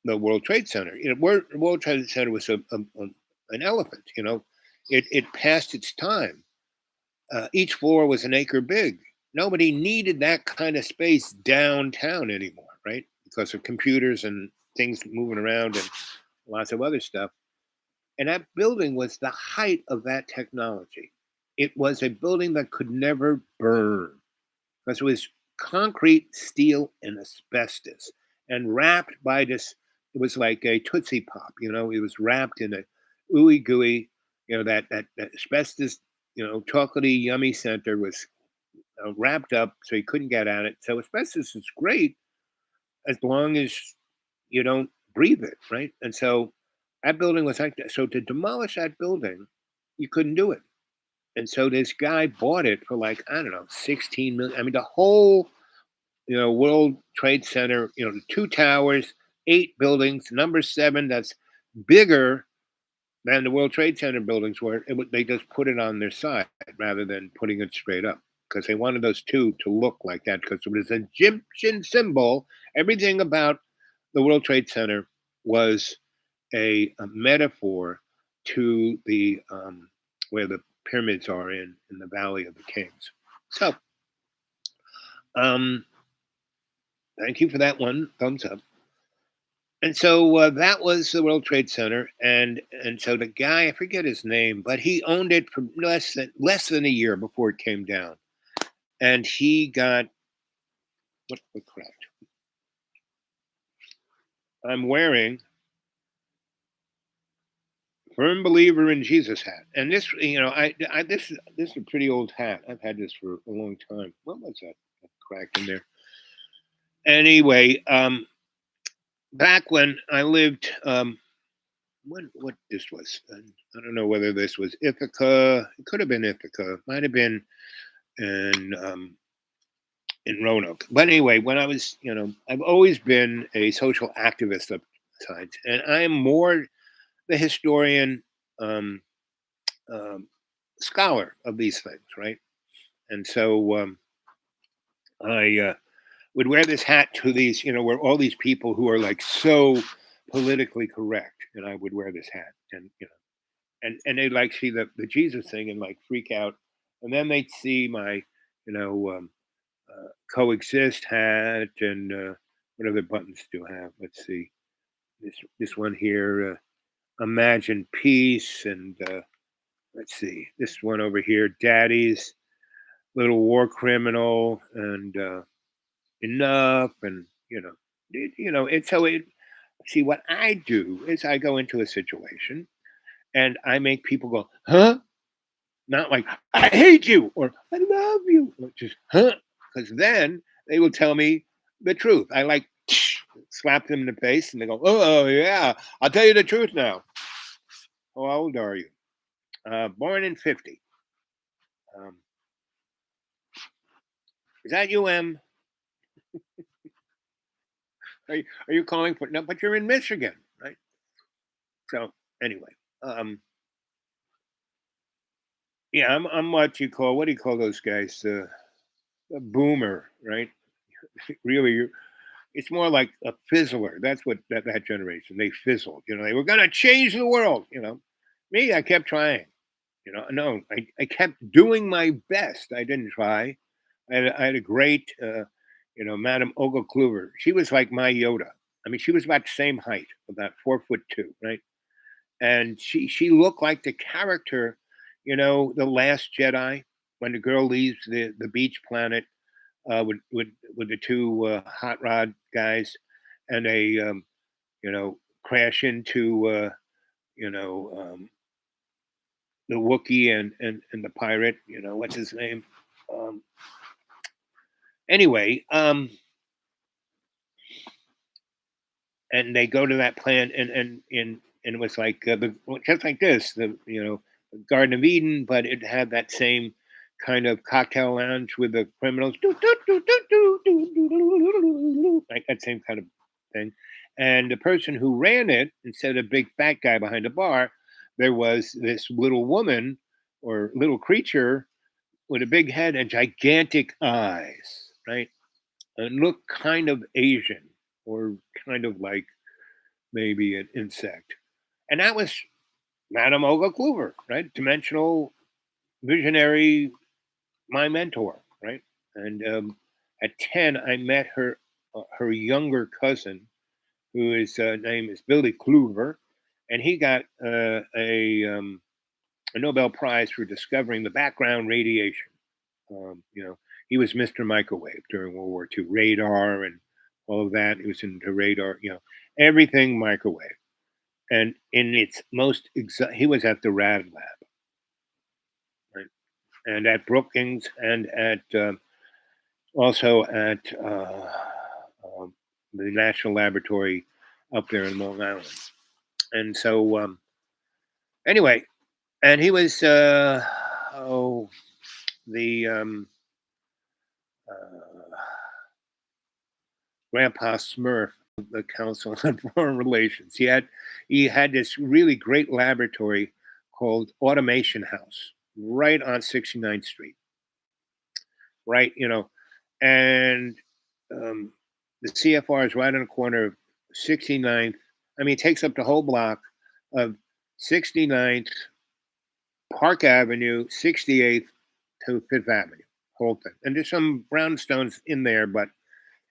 the World Trade Center, World Trade Center was an elephant. It passed its time. Each floor was an acre big. Nobody needed that kind of space downtown anymore, right? Because of computers and things moving around and lots of other stuff. And that building was the height of that technology. It was a building that could never burn because it was concrete, steel, and asbestos, and wrapped by this. It was like a Tootsie Pop, It was wrapped in a ooey gooey, that asbestos, chocolatey, yummy center was wrapped up so you couldn't get at it. So asbestos is great as long as you don't breathe it, right? And so that building was like that. So to demolish that building, you couldn't do it. And so this guy bought it for like, I don't know, 16 million. I mean, the whole, World Trade Center, the two towers, eight buildings, number seven, that's bigger than the World Trade Center buildings were. They just put it on their side rather than putting it straight up because they wanted those two to look like that because it was an Egyptian symbol. Everything about the World Trade Center was a metaphor to the where the pyramids are in the Valley of the Kings. So, um, thank you for that one. Thumbs up. And so that was the World Trade Center, and so the guy, I forget his name, but he owned it for less than a year before it came down, and he got what correct? I'm wearing firm believer in Jesus hat, and this, this is a pretty old hat. I've had this for a long time. What was that cracked in there? Anyway, back when I lived, what this was, I don't know whether this was Ithaca. It could have been Ithaca. Might have been in Roanoke. But anyway, when I was, I've always been a social activist of sides, and I am more the historian, um, um, scholar of these things, right? And so I would wear this hat to these, where all these people who are like so politically correct, and I would wear this hat, and and they'd like see the Jesus thing and like freak out, and then they'd see my, you know, coexist hat and what other buttons do I have? Let's see, this one here, imagine peace, and let's see, this one over here, daddy's little war criminal, and enough, and it's so it. See, what I do is I go into a situation and I make people go, huh? Not like, I hate you or I love you. Or just, huh? Because then they will tell me the truth. I like slap them in the face and they go, oh, yeah, I'll tell you the truth now. How old are you? Born in 50. Um, is that you, M? Are you calling for, no, but you're in Michigan, right? So, anyway, yeah, I'm what do you call those guys? A boomer, right? Really, it's more like a fizzler. That's what that generation, they fizzled. They were gonna change the world. Me, I kept trying. No, I kept doing my best. I didn't try. I had a great, Madam Olga Kluwer. She was like my Yoda. I mean, she was about the same height, about 4'2", right? and she looked like the character, the Last Jedi, when the girl leaves the beach planet with the two hot rod guys, and they crash into you know the Wookiee and the pirate. What's his name? Um, anyway, and they go to that plant, and it was like just like this, Garden of Eden, but it had that same kind of cocktail lounge with the criminals, like that same kind of thing. And the person who ran it, instead of a big fat guy behind the bar, there was this little woman or little creature with a big head and gigantic eyes, right? And looked kind of Asian, or kind of like maybe an insect. And that was Madame Olga Kluver, right? Dimensional visionary, my mentor, right? And at 10, I met her younger cousin, who is name is Billy Kluver, and he got a Nobel Prize for discovering the background radiation. He was Mr. Microwave during World War II, radar and all of that. He was into radar, everything microwave. And in its most he was at the Rad Lab, right? And at Brookings, and at also at the National Laboratory up there in Long Island. And so, anyway, and he was the Grandpa Smurf of the Council on Foreign Relations. He had this really great laboratory called Automation House right on 69th Street, right? And um, the CFR is right on the corner of 69th. I mean, it takes up the whole block of 69th, Park Avenue, 68th to Fifth Avenue, whole thing. And there's some brownstones in there, but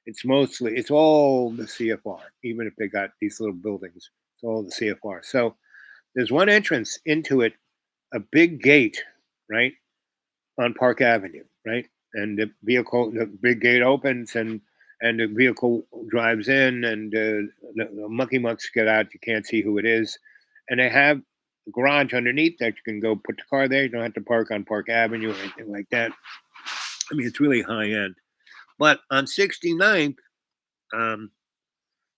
it's all the CFR, even if they got these little buildings, it's all the CFR. So there's one entrance into it, a big gate, right, on Park Avenue, right? And the big gate opens, and the vehicle drives in, and the mucky mucks get out. You can't see who it is. And they have a garage underneath that you can go put the car there. You don't have to park on Park Avenue or anything like that. I mean, it's really high end. But on 69th,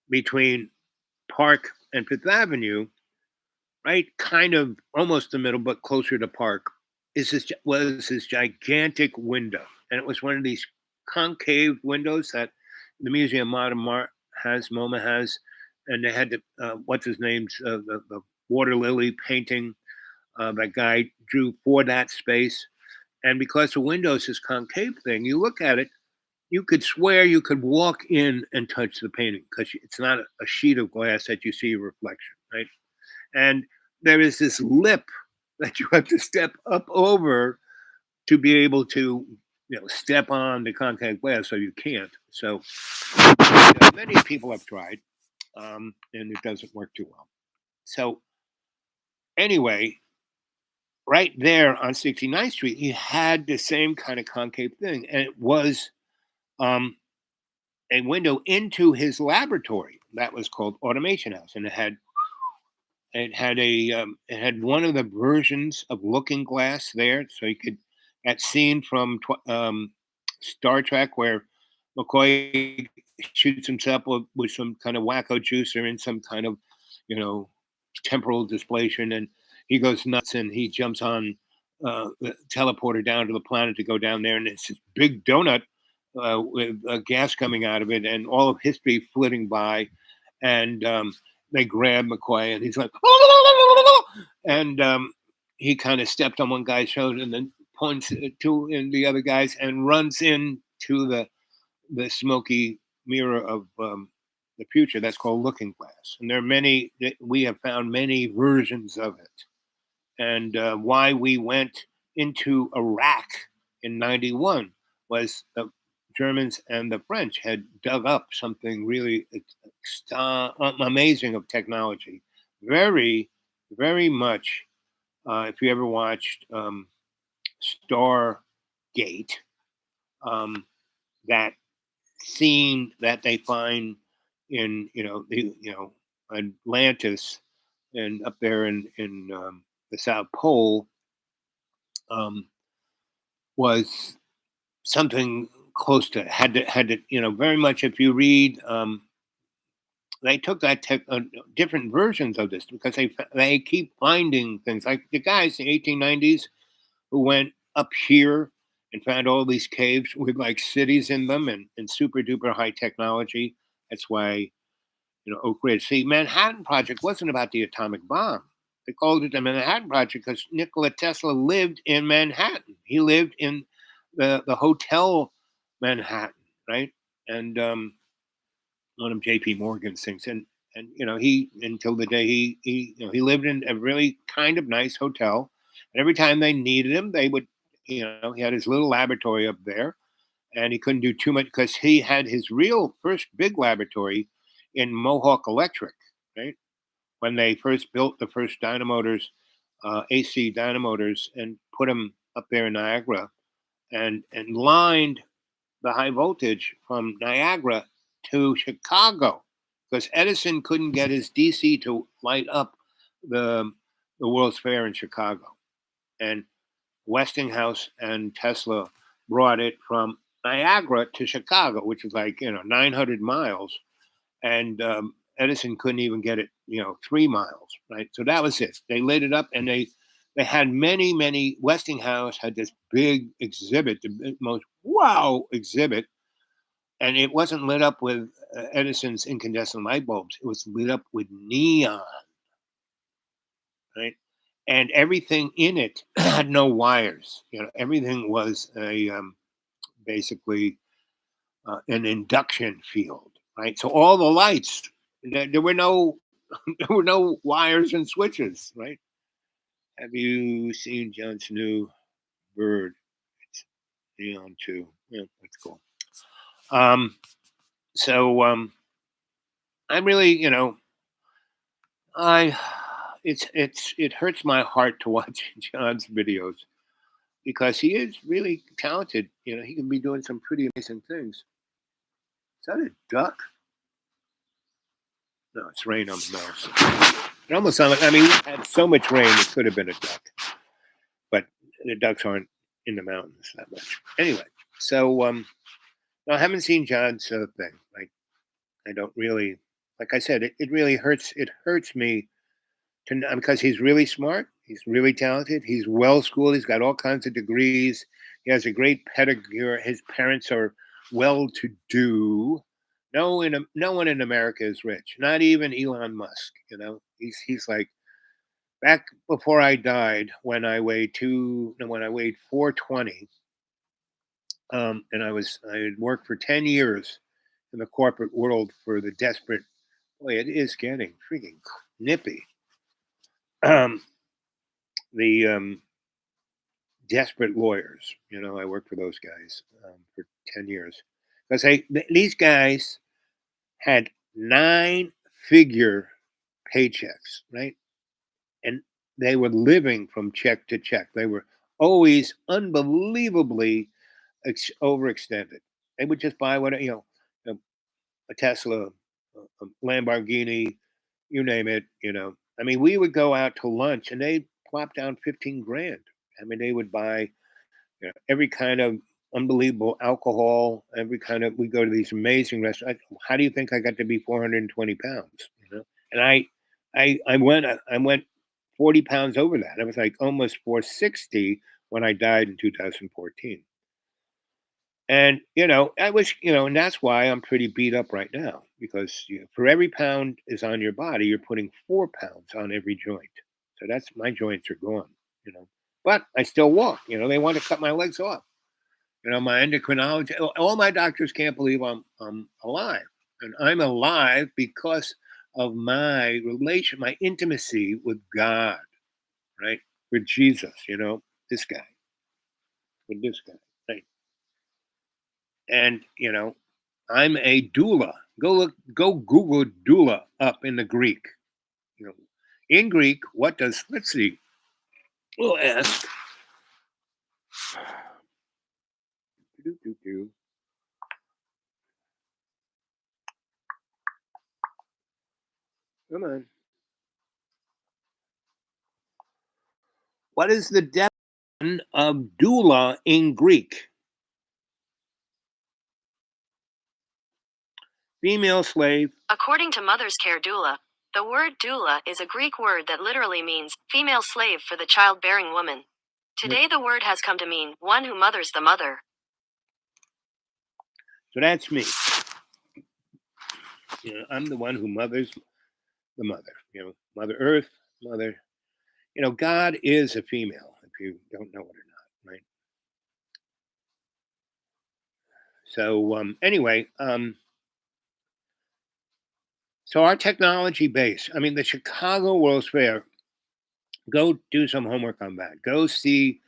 between Park and Fifth Avenue, right, kind of almost the middle, but closer to Park, was this gigantic window, and it was one of these concave windows that the Museum of Modern Art has, MoMA has, and they had what's his name's the water lily painting that guy drew for that space, and because the windows this concave thing, you look at it, you could swear you could walk in and touch the painting because it's not a sheet of glass that you see a reflection, right? And there is this lip that you have to step up over to be able to, step on the concave glass, so you can't. So many people have tried, and it doesn't work too well. So anyway, right there on 69th Street, he had the same kind of concave thing, and it was um, a window into his laboratory that was called Automation House, and it had one of the versions of Looking Glass there, so you could that scene from Star Trek where McCoy shoots himself with some kind of wacko juicer in some kind of you know temporal displacement, and he goes nuts and he jumps on the teleporter down to the planet to go down there, and it's this big donut with gas coming out of it, and all of history flitting by, and they grab McCoy, and he's like, and he kind of stepped on one guy's shoulder, and then points to in the other guys, and runs into the smoky mirror of the future. That's called Looking Glass, and there are many. We have found many versions of it, and why we went into Iraq in '91 was the Germans and the French had dug up something really amazing of technology, very, very much. If you ever watched Stargate, um, that scene that they find in Atlantis and up there in the South Pole, um, was something close to had to very much. If you read, they took different versions of this because they keep finding things like the guys in the 1890s who went up here and found all these caves with like cities in them and super duper high technology. That's why Oak Ridge. See, Manhattan Project wasn't about the atomic bomb. They called it the Manhattan Project because Nikola Tesla lived in Manhattan. He lived in the hotel Manhattan, right? And one of J.P. Morgan's things, and he until the day he lived in a really kind of nice hotel, and every time they needed him, they would he had his little laboratory up there, and he couldn't do too much because he had his real first big laboratory in Mohawk Electric, right? When they first built the first dynamotors, AC dynamotors, and put them up there in Niagara, and lined the high voltage from Niagara to Chicago because Edison couldn't get his DC to light up the the World's Fair in Chicago, and Westinghouse and Tesla brought it from Niagara to Chicago, which is like 900 miles, and Edison couldn't even get it 3 miles, right? So that was it. They lit it up, and they had many. Westinghouse had this big exhibit, the most wow exhibit, and it wasn't lit up with Edison's incandescent light bulbs. It was lit up with neon, right? And everything in it had no wires. Everything was a basically an induction field, right? So all the lights, there were no there were no wires and switches, right? Have you seen John's new bird? It's neon too. Yeah, that's cool. Um, so I really, I it hurts my heart to watch John's videos because he is really talented. He can be doing some pretty amazing things. Is that a duck? No, it's rain on the mouse. It almost sounded like, we had so much rain, it could have been a duck, but the ducks aren't in the mountains that much. Anyway, so no, I haven't seen John's thing. I don't really, like I said, it really hurts. It hurts me because he's really smart. He's really talented. He's well schooled. He's got all kinds of degrees. He has a great pedigree. His parents are well to do. No one in America is rich. Not even Elon Musk. He's like back before I died when I weighed 420. And I had worked for 10 years in the corporate world for the desperate. Boy, it is getting freaking nippy. Um, the desperate lawyers. I worked for those guys for 10 years because these guys had 9-figure paychecks, right? And they were living from check to check. They were always unbelievably overextended. They would just buy a Tesla, a Lamborghini, you name it. We would go out to lunch and they plop down 15 grand. They would buy every kind of unbelievable alcohol, every kind of. We go to these amazing restaurants. How do you think I got to be 420 pounds? And I went 40 pounds over that. I was like almost 460 when I died in 2014. And I was, and that's why I'm pretty beat up right now because for every pound is on your body, you're putting 4 pounds on every joint. So that's my joints are gone, but I still walk. They want to cut my legs off. My endocrinology, all my doctors can't believe I'm alive, and I'm alive because of my relation, my intimacy with God, right? With Jesus, this guy, with this guy, right? And I'm a doula. Go Google doula up in the Greek. You know, In Greek, what does, let's see, we'll ask. Come on. What is the definition of doula in Greek? Female slave. According to Mother's Care Doula, the word doula is a Greek word that literally means female slave for the childbearing woman. Today, the word has come to mean one who mothers the mother. So that's me. I'm the one who mothers the mother. Mother Earth, Mother. God is a female, if you don't know it or not, right? So anyway, so our technology base. I mean, the Chicago World's Fair. Go do some homework on that. Go see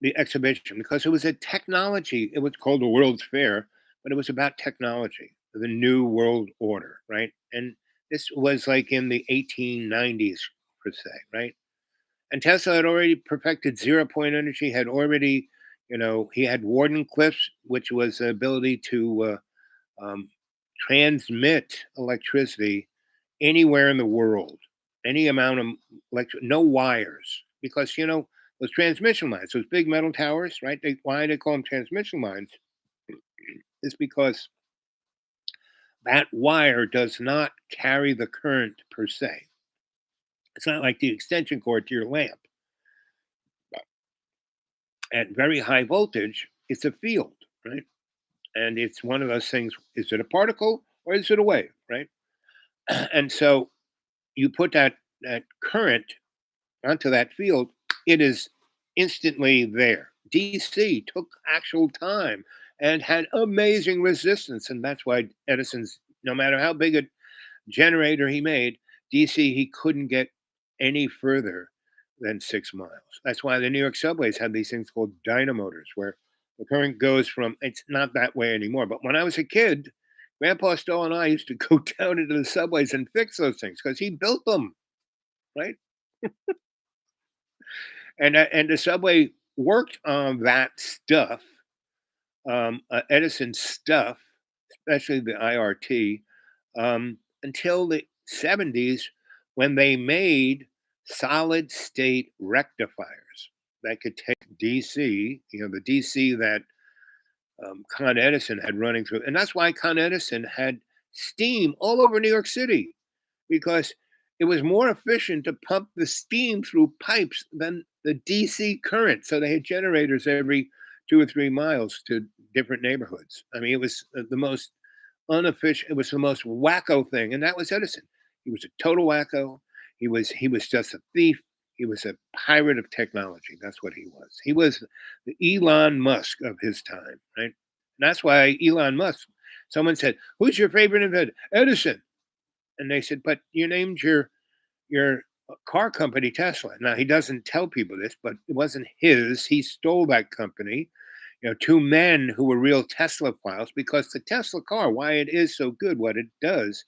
the exhibition because it was a technology. It was called the World's Fair, but it was about technology, the new world order, right? And this was like in the 1890s per se, right? And Tesla had already perfected zero point energy, had already, he had Wardenclyffe, which was the ability to transmit electricity anywhere in the world, any amount of no wires, because, those transmission lines, those big metal towers, right? Why they call them transmission lines is because that wire does not carry the current per se. It's not like the extension cord to your lamp. At very high voltage, it's a field, right? And it's one of those things, is it a particle or is it a wave, right? And so you put that current onto that field, it is instantly there. DC took actual time and had amazing resistance. And that's why Edison's, no matter how big a generator he made, DC, he couldn't get any further than 6 miles. That's why the New York subways had these things called dynamotors, where the current goes from, it's not that way anymore. But when I was a kid, Grandpa Stoll and I used to go down into the subways and fix those things because he built them, right? And the subway worked on that stuff, Edison stuff, especially the IRT, until the 70s when they made solid state rectifiers that could take DC, the DC that Con Edison had running through. And that's why Con Edison had steam all over New York City, because it was more efficient to pump the steam through pipes than the DC current. So they had generators every 2 or 3 miles to different neighborhoods. I mean, it was the most unofficial. It was the most wacko thing, and that was Edison. He was a total wacko. He was just a thief. He was a pirate of technology. That's what he was. He was the Elon Musk of his time, right? And that's why Elon Musk. Someone said, "Who's your favorite inventor?" Edison. And they said, "But you named your car company Tesla." Now he doesn't tell people this, but it wasn't his. He stole that company. Two men who were real Tesla files, because the Tesla car, why it is so good, what it does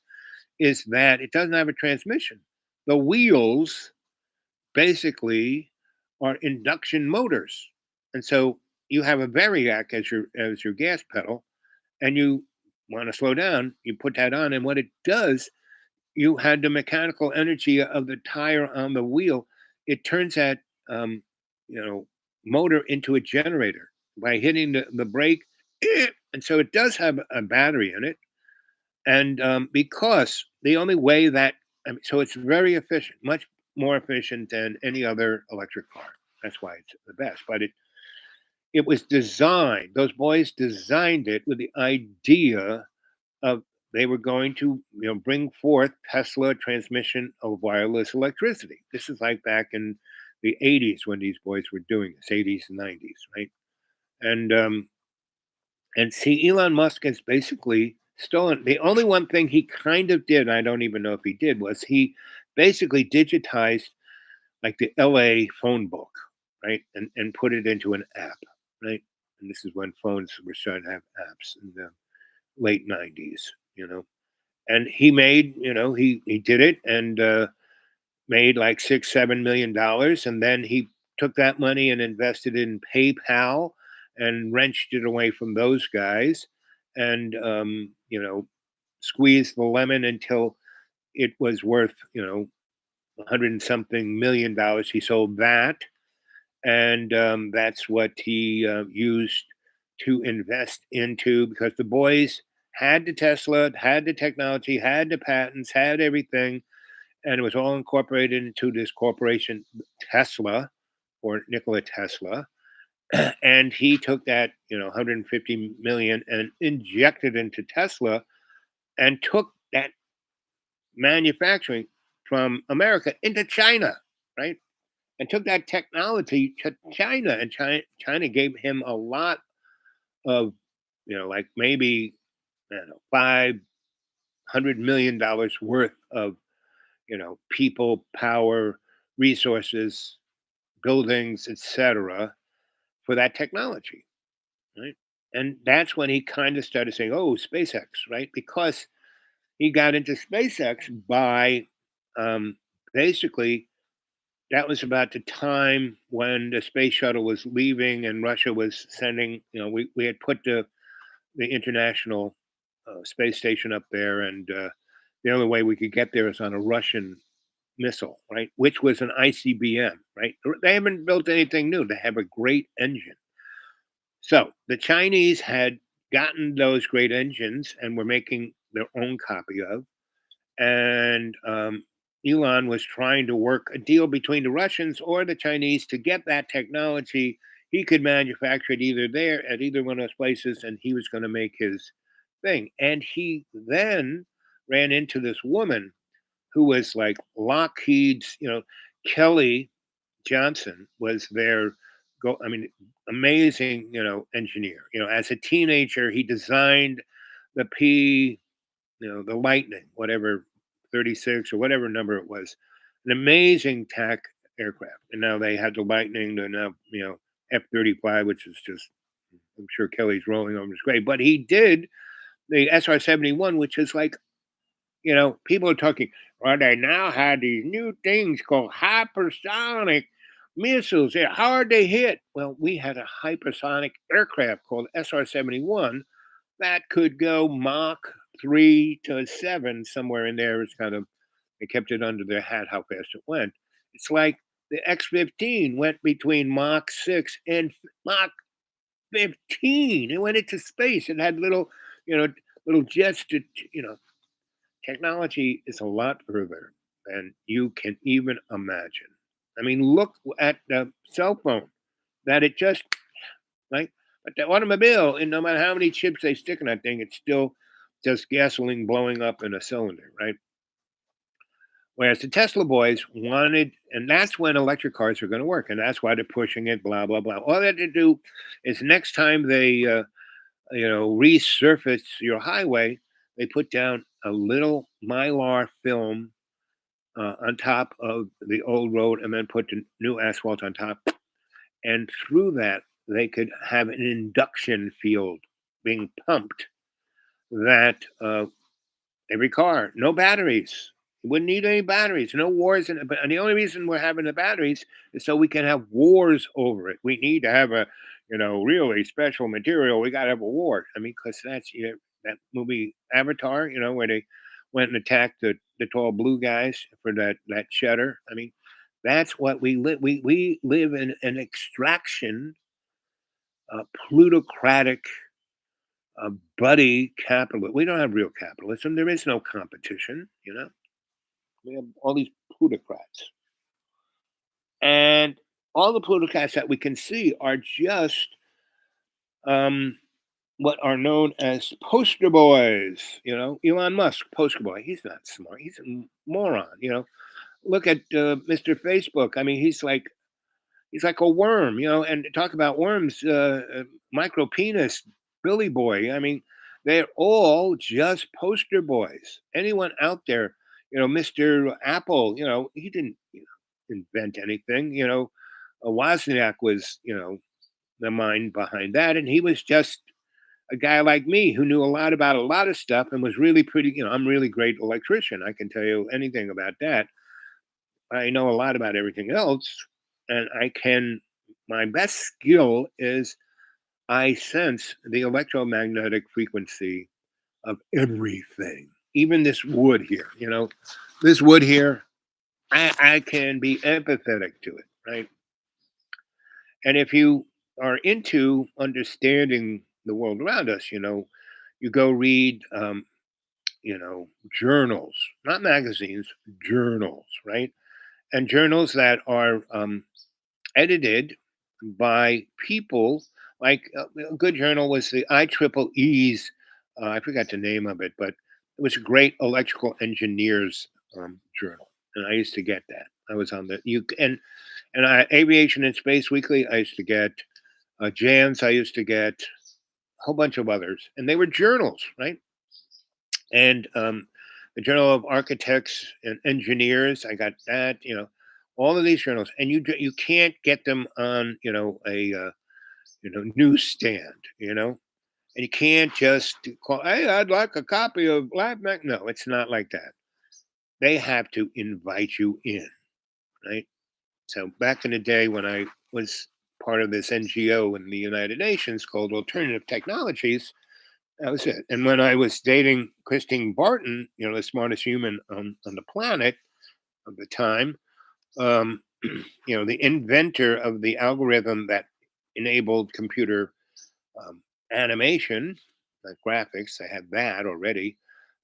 is that it doesn't have a transmission. The wheels basically are induction motors. And so you have a variac as your gas pedal, and you want to slow down, you put that on, and what it does, you had the mechanical energy of the tire on the wheel. It turns that you know motor into a generator by hitting the brake, and so it does have a battery in it. And because the only way that, so it's very efficient, much more efficient than any other electric car. That's why it's the best. But it was designed. Those boys designed it with the idea of, they were going to bring forth Tesla transmission of wireless electricity. This is like back in the 80s when these boys were doing this, 80s and 90s, right? And see, Elon Musk has basically stolen. The only one thing he kind of did, I don't even know if he did, was he basically digitized like the LA phone book, right? And put it into an app, right? And this is when phones were starting to have apps in the late 90s. And he made, he did it. And made like $6, $7 million, and then he took that money and invested in PayPal and wrenched it away from those guys, and squeezed the lemon until it was worth 100 and something $1 million. He sold that, and that's what he used to invest into, because the boys had the Tesla, had the technology, had the patents, had everything, and it was all incorporated into this corporation, Tesla, or Nikola Tesla. And he took that 150 million and injected into Tesla, and took that manufacturing from America into China, right? And took that technology to China, and China gave him a lot of, like maybe, I don't know, $500 million worth of, people, power, resources, buildings, etc., for that technology, right? And that's when he kind of started saying, "Oh, SpaceX," right? Because he got into SpaceX by, um, basically, that was about the time when the space shuttle was leaving and Russia was sending. We had put the international space station up there, and the only way we could get there is on a Russian missile, right? Which was an ICBM, right? They haven't built anything new. They have a great engine. So the Chinese had gotten those great engines and were making their own copy of, and Elon was trying to work a deal between the Russians or the Chinese to get that technology. He could manufacture it either there at either one of those places, and he was going to make his thing. And he then ran into this woman who was like Lockheed's, Kelly Johnson was their I mean, amazing, engineer. As a teenager, he designed the the Lightning, whatever, 36 or whatever number it was, an amazing tack aircraft. And now they had the Lightning, the now, F-35, which is just, I'm sure Kelly's rolling over his grave. But he did the SR-71, which is like, people are talking, well, they now have these new things called hypersonic missiles. They're hard to hit. Well, we had a hypersonic aircraft called SR-71 that could go Mach 3 to 7, somewhere in there. It's kind of, they kept it under their hat how fast it went. It's like the X-15 went between Mach 6 and Mach 15. It went into space. It had you know, little jets to, technology is a lot further than you can even imagine. I mean, look at the cell phone, that it just, right? But the automobile, and no matter how many chips they stick in that thing, it's still just gasoline blowing up in a cylinder, right? Whereas the Tesla boys wanted, and that's when electric cars are going to work, and that's why they're pushing it. Blah blah blah. All they had to do is, next time they, resurface your highway, they put down a little mylar film on top of the old road, and then put the new asphalt on top. And through that, they could have an induction field being pumped, that every car, no batteries. You wouldn't need any batteries, no wars in it. But and the only reason we're having the batteries is so we can have wars over it. We need to have a, really special material. We got to have a war. I mean, because that's, that movie Avatar, where they went and attacked the tall blue guys for that cheddar. I mean, that's what we live. We live in an extraction, plutocratic, buddy capital. We don't have real capitalism. There is no competition. We have all these plutocrats, and all the plutocrats that we can see are just, um, what are known as poster boys. Elon Musk, poster boy. He's not smart. He's a moron. Look at Mr. Facebook. I mean, he's like a worm. And talk about worms. Micro penis, Billy Boy. I mean, they're all just poster boys. Anyone out there, Mr. Apple, he didn't, invent anything. Wozniak was, the mind behind that, and he was just a guy like me who knew a lot about a lot of stuff and was really pretty. I'm really great electrician. I can tell you anything about that. I know a lot about everything else, and I can. My best skill is I sense the electromagnetic frequency of everything, even this wood here. This wood here, I can be empathetic to it, right? And if you are into understanding the world around us, you go read, journals, not magazines, journals, right? And journals that are edited by people like a good journal was the IEEE's. I forgot the name of it, but it was a great electrical engineers journal, and I used to get that. I was on the you and Aviation and Space Weekly. I used to get Jans. I used to get a whole bunch of others, and they were journals, right? And the Journal of Architects and Engineers. I got that. All of these journals, and you can't get them on a newsstand. And you can't just call. Hey, I'd like a copy of Live Mag. No, it's not like that. They have to invite you in, right? So back in the day when I was part of this NGO in the United Nations called Alternative Technologies, that was it. And when I was dating Christine Barton, the smartest human on the planet of the time, um, the inventor of the algorithm that enabled computer animation, like graphics, I had that already,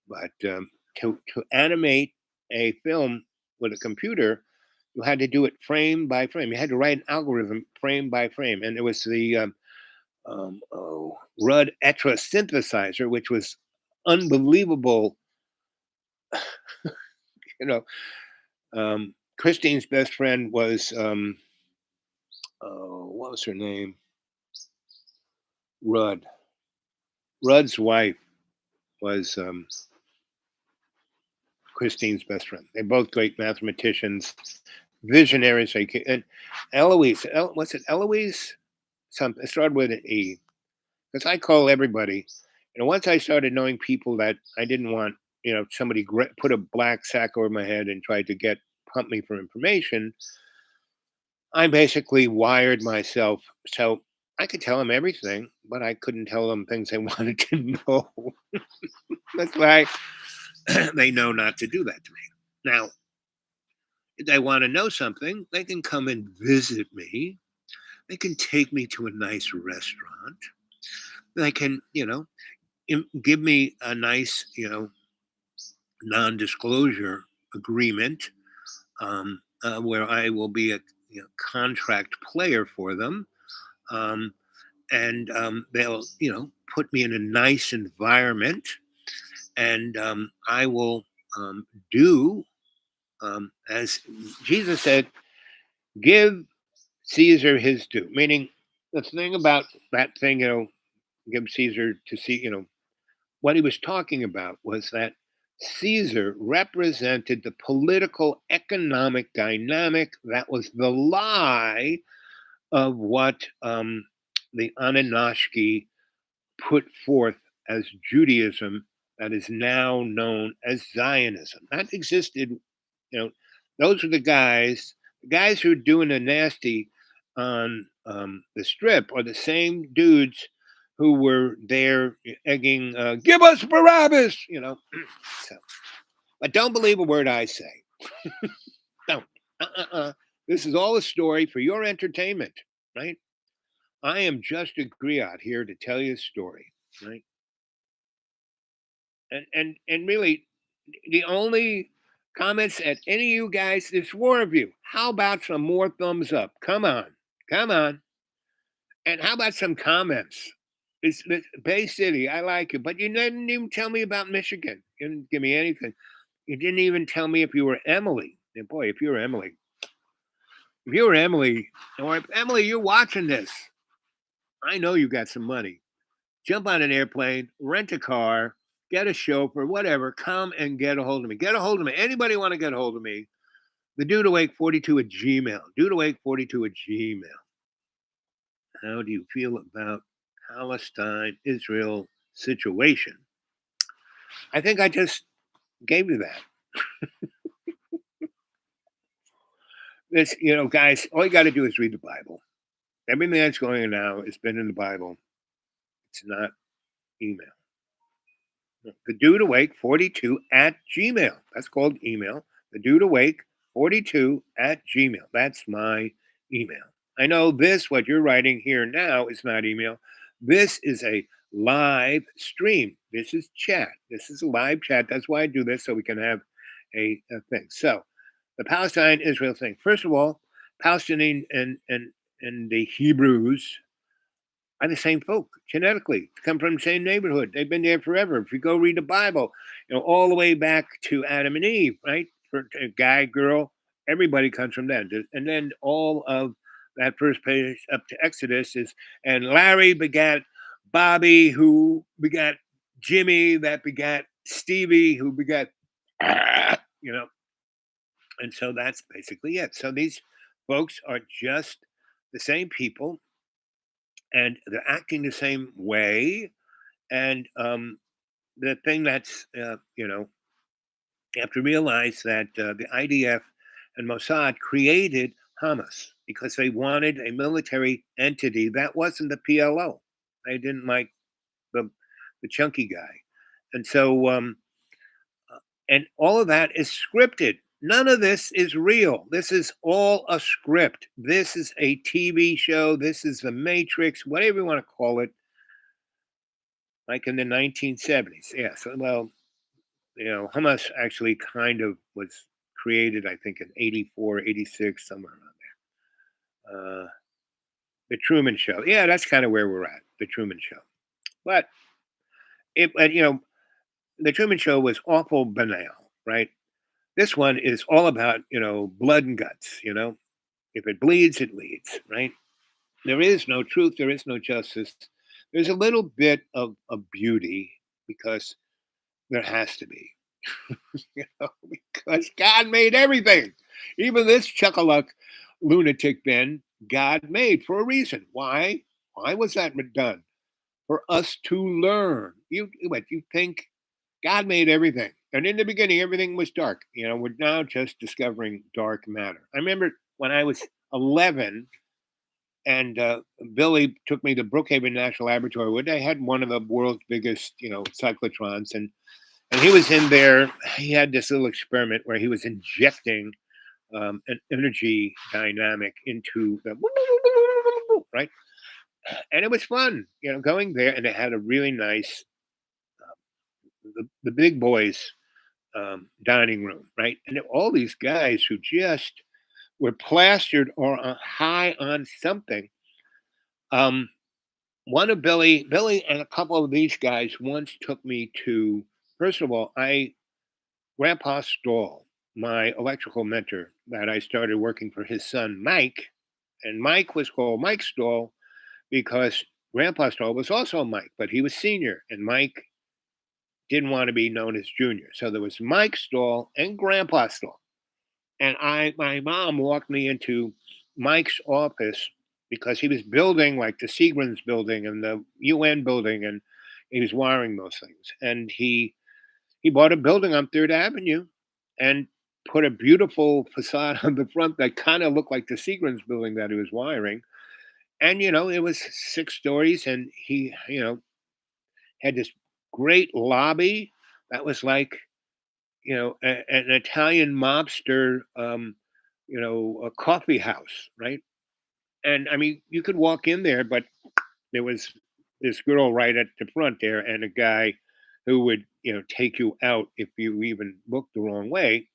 but to animate a film with a computer, you had to do it frame by frame. You had to write an algorithm frame by frame, and it was the Rudd Etra synthesizer, which was unbelievable. You know, Christine's best friend was what was her name? Rudd. Rudd's wife was Christine's best friend. They're both great mathematicians, visionaries. And Eloise, what's it? Eloise? Something. It started with an E. Because I call everybody. Once I started knowing people that I didn't want, somebody put a black sack over my head and tried to pump me for information, I basically wired myself so I could tell them everything, but I couldn't tell them things they wanted to know. That's why they know not to do that to me. Now, if they want to know something, they can come and visit me. They can take me to a nice restaurant. They can, give me a nice, non-disclosure agreement where I will be a contract player for them, and they'll put me in a nice environment, and I will do as Jesus said, give Caesar his due. Meaning, the thing about that thing, give Caesar to see, what he was talking about was that Caesar represented the political economic dynamic that was the lie of what the Anunnaki put forth as Judaism that is now known as Zionism. That existed, those are the guys who are doing the nasty on the strip are the same dudes who were there egging, give us Barabbas, So, but don't believe a word I say. Don't. This is all a story for your entertainment, right? I am just a griot here to tell you a story, right? And really, the only comments at any of you guys, there's 4 of you. How about some more thumbs up? Come on, come on. And how about some comments? It's Bay City. I like it, but you didn't even tell me about Michigan. You didn't give me anything. You didn't even tell me if you were Emily. And boy, if you were Emily, or if Emily, you're watching this, I know you got some money. Jump on an airplane, rent a car, get a chauffeur, whatever. Come and get a hold of me. Get a hold of me. Anybody want to get a hold of me? The Dude Awake 42 at Gmail. Dude Awake 42 at Gmail. How do you feel about Palestine Israel situation? I think I just gave you that. this, guys, all you got to do is read the Bible. Everything that's going on now has been in the Bible. It's not email. The Dude Awake 42 at Gmail. That's called email. The Dude Awake 42 at Gmail. That's my email. I know this, what you're writing here now, is not email. This is a live stream. This is chat. This is a live chat. That's why I do this, so we can have a thing. So, the Palestine Israel thing. First of all, Palestinian and the Hebrews are the same folk genetically, come from the same neighborhood. They've been there forever. If you go read the Bible, all the way back to Adam and Eve, right? For a guy, girl, everybody comes from them. And then all of that first page up to Exodus is, and Larry begat Bobby, who begat Jimmy, that begat Stevie, who begat, you know. And so that's basically it. So these folks are just the same people and they're acting the same way. And the thing that's, you have to realize that the IDF and Mossad created Hamas because they wanted a military entity that wasn't the PLO. They didn't like the chunky guy, and so and all of that is scripted. None of this is real. This is all a script. This is a TV show. This is the Matrix, whatever you want to call it, like in the 1970s. Yeah. So, well, Hamas actually kind of was created, I think, in 84, 86, somewhere around there. The Truman Show. Yeah, that's kind of where we're at, the Truman Show. But, the Truman Show was awful banal, right? This one is all about, blood and guts, If it bleeds, it leads, right? There is no truth. There is no justice. There's a little bit of beauty because there has to be, because God made everything. Even this chuckaluck lunatic Ben, God made for a reason. Why? Why was that done? For us to learn. You think God made everything. And in the beginning, everything was dark. We're now just discovering dark matter. I remember when I was 11 and Billy took me to Brookhaven National Laboratory where they had one of the world's biggest, cyclotrons. And he was in there. He had this little experiment where he was injecting an energy dynamic into the right. And it was fun, going there. And they had a really nice, the big boys dining room, right? And all these guys who just were plastered or high on something. One of Billy and a couple of these guys once took me to, first of all, Grandpa Stahl, my electrical mentor that I started working for his son, Mike. And Mike was called Mike Stahl because Grandpa Stahl was also Mike, but he was senior and Mike didn't want to be known as junior. So there was Mike Stahl and Grandpa Stahl. And my mom walked me into Mike's office because he was building like the Seagrams building and the UN building, and he was wiring those things. And he bought a building on Third Avenue and put a beautiful facade on the front that kind of looked like the Seagrams building that he was wiring. And it was 6 stories, and he had this great lobby that was like an Italian mobster, a coffee house, right? And I mean, you could walk in there, but there was this girl right at the front there, and a guy who would, take you out if you even looked the wrong way,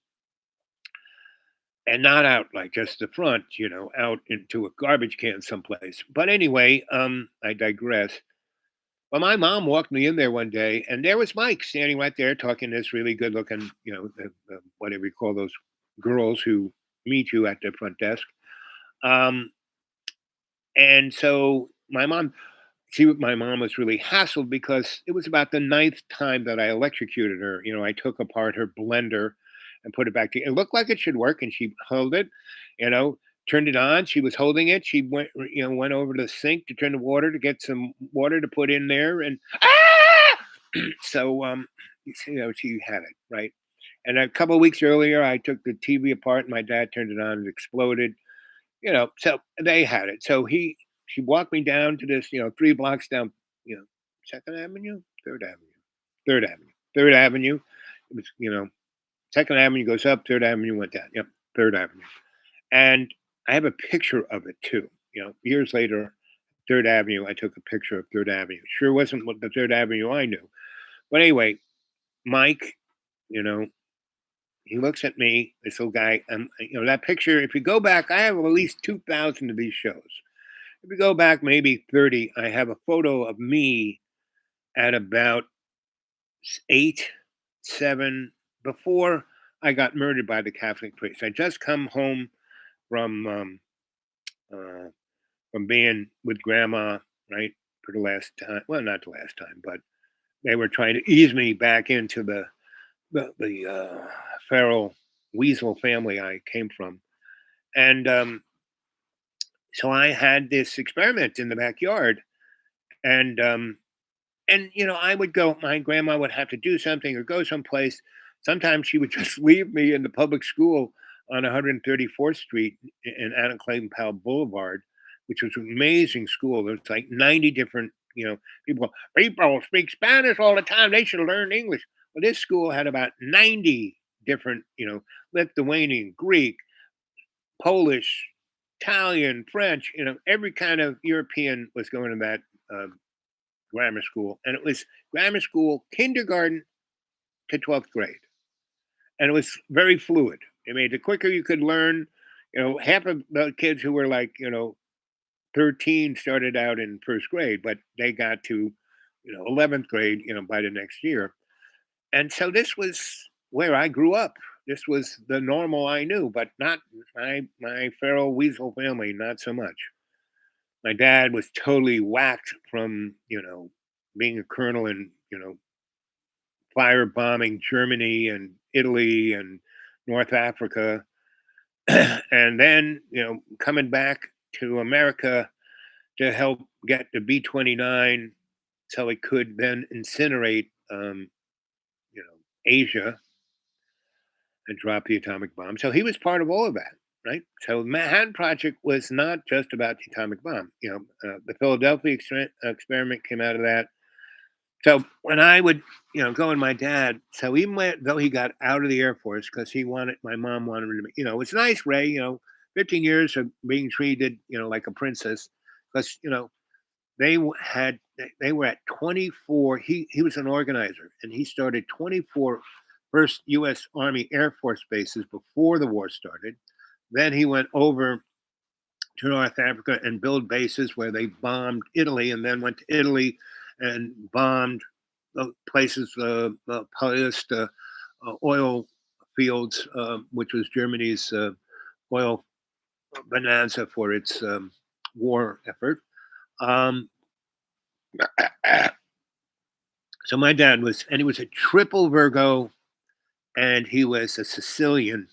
and not out like just the front, out into a garbage can someplace. But anyway, I digress. Well, my mom walked me in there one day, and there was Mike standing right there talking to this really good looking, whatever you call those girls who meet you at the front desk. And so my mom was really hassled because it was about the 9th time that I electrocuted her. I took apart her blender and put it back together. It looked like it should work, and she held it, turned it on. She was holding it. She went over to the sink to turn the water to get some water to put in there, and so she had it right. And a couple of weeks earlier, I took the TV apart, and my dad turned it on, and it exploded. So they had it. So she walked me down to this, 3 blocks down, you know, Second Avenue, Third Avenue, Third Avenue, Third Avenue. It was, Second Avenue goes up, Third Avenue went down. Yep, Third Avenue. And I have a picture of it too. Years later, Third Avenue, I took a picture of Third Avenue. Sure wasn't what the Third Avenue I knew. But anyway, Mike, you know, he looks at me, this little guy, and that picture, if you go back, I have at least 2,000 of these shows. If you go back maybe 30, I have a photo of me at about 8, 7, before I got murdered by the Catholic priest. I just come home from uh, being with grandma, right, for the last time. Well, not the last time, but they were trying to ease me back into the feral weasel family I came from, and so I had this experiment in the backyard, and I would go. My grandma would have to do something or go someplace. Sometimes she would just leave me in the public school on 134th Street and Anna Clayton Powell Boulevard, which was an amazing school. There was like 90 different, people. People speak Spanish all the time. They should learn English. Well, this school had about 90 different, Lithuanian, Greek, Polish, Italian, French, every kind of European was going to that grammar school. And it was grammar school, kindergarten to 12th grade. And it was very fluid. I mean, the quicker you could learn, half of the kids who were like, 13 started out in first grade, but they got to, 11th grade, by the next year. And so this was where I grew up. This was the normal I knew, but not my feral weasel family, not so much. My dad was totally whacked from, being a colonel in, firebombing Germany and Italy and North Africa. And then, coming back to America to help get the B-29 so it could then incinerate, Asia and drop the atomic bomb. So he was part of all of that, right? So the Manhattan Project was not just about the atomic bomb. The Philadelphia experiment came out of that. So when I would, go with my dad, so even though he got out of the Air Force because my mom wanted him to, it's nice, Ray, 15 years of being treated, like a princess, because, they were at 24. He was an organizer, and he started 24 first U.S. Army Air Force bases before the war started. Then he went over to North Africa and build bases where they bombed Italy, and then went to Italy and bombed places, Paris, oil fields, which was Germany's oil bonanza for its war effort. So my dad he was a triple Virgo, and he was a Sicilian.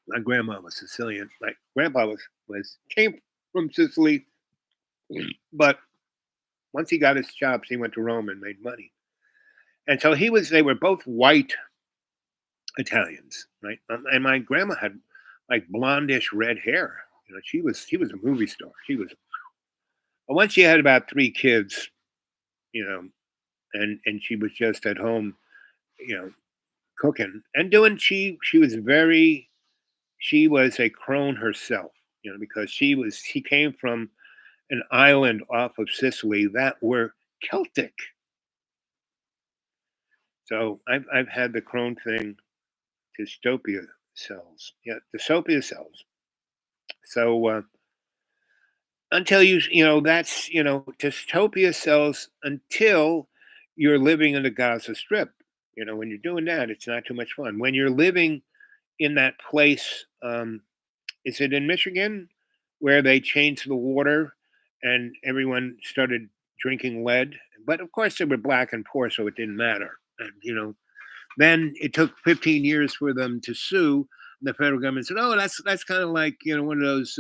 My grandma was Sicilian. My grandpa came from Sicily, but once he got his chops, he went to Rome and made money. And so they were both white Italians, right? And my grandma had like blondish red hair. She was a movie star. But once she had about 3 kids, and she was just at home, cooking and doing, she was a crone herself, because she came from an island off of Sicily that were Celtic. So I've had the crone thing, dystopia cells. Yeah, dystopia cells. So until that's dystopia cells until you're living in the Gaza Strip. When you're doing that, it's not too much fun. When you're living in that place, is it in Michigan where they changed the water and everyone started drinking lead? But of course, they were black and poor, so it didn't matter. And then it took 15 years for them to sue. And the federal government said, "Oh, that's kind of like one of those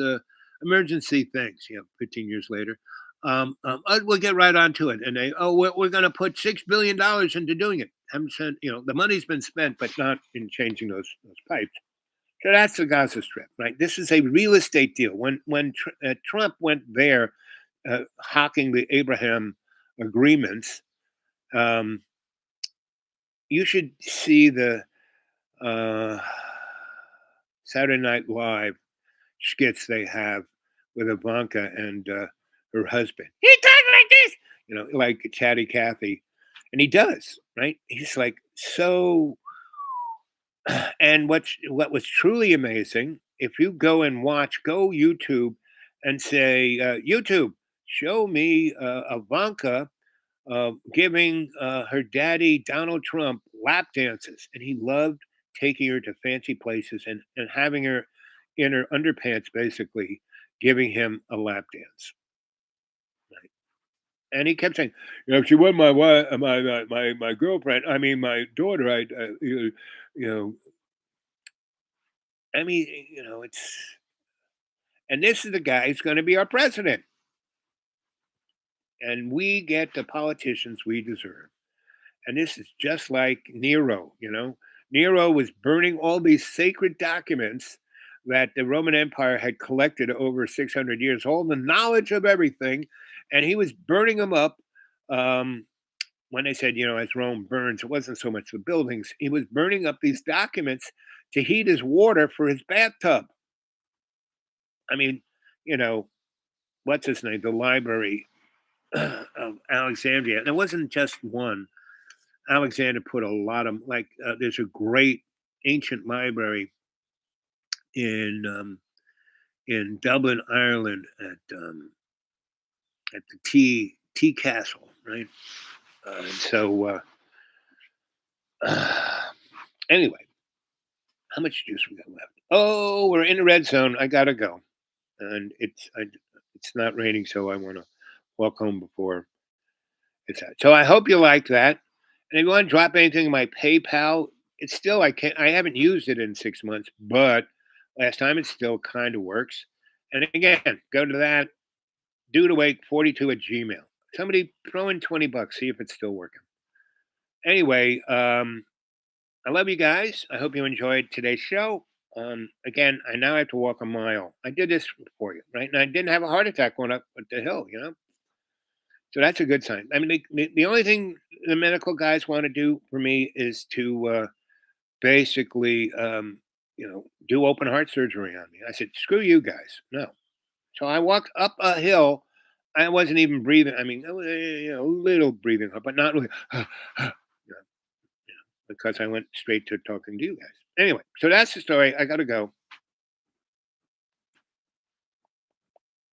emergency things." 15 years later, we'll get right onto it. And we're going to put $6 billion into doing it. haven't sent, the money's been spent, but not in changing those pipes. So that's the Gaza Strip, right? This is a real estate deal. When Trump went there, hawking the Abraham agreements, um, you should see the uh, Saturday Night Live skits they have with Ivanka and her husband. He talks like this, like Chatty Cathy, and he does, right? He's like so. And what was truly amazing, if you go YouTube and say, YouTube, show me Ivanka giving her daddy Donald Trump lap dances, and he loved taking her to fancy places and having her in her underpants, basically giving him a lap dance. Right? And he kept saying, if she wasn't my wife, my girlfriend, I mean my daughter, you know, I mean, it's and this is the guy who's going to be our president, and we get the politicians we deserve. And this is just like Nero, Nero was burning all these sacred documents that the Roman Empire had collected over 600 years, all the knowledge of everything, and he was burning them up. Um, when they said, as Rome burns, it wasn't so much the buildings. He was burning up these documents to heat his water for his bathtub. I mean, you know, what's his name? The library of Alexandria. And it wasn't just one. Alexander put a lot of there's a great ancient library in Dublin, Ireland, at the Tea Castle, right? And so anyway, how much juice we got left? Oh, we're in the red zone. I gotta go, and it's not raining, so I want to walk home before it's out. So I hope you like that. And if you want to drop anything in my PayPal, it's still I haven't used it in 6 months, but last time it still kind of works. And again, go to that dude awake 42 at Gmail. Somebody throw in $20, see if it's still working. Anyway, I love you guys. I hope you enjoyed today's show. Again, I now have to walk a mile. I did this for you, right? And I didn't have a heart attack going up the hill. So that's a good sign. I mean, the only thing the medical guys want to do for me is to basically, do open heart surgery on me. I said, screw you guys. No. So I walked up a hill. I wasn't even breathing. I mean, a little breathing, but not really. Because I went straight to talking to you guys. Anyway, so that's the story. I got to go.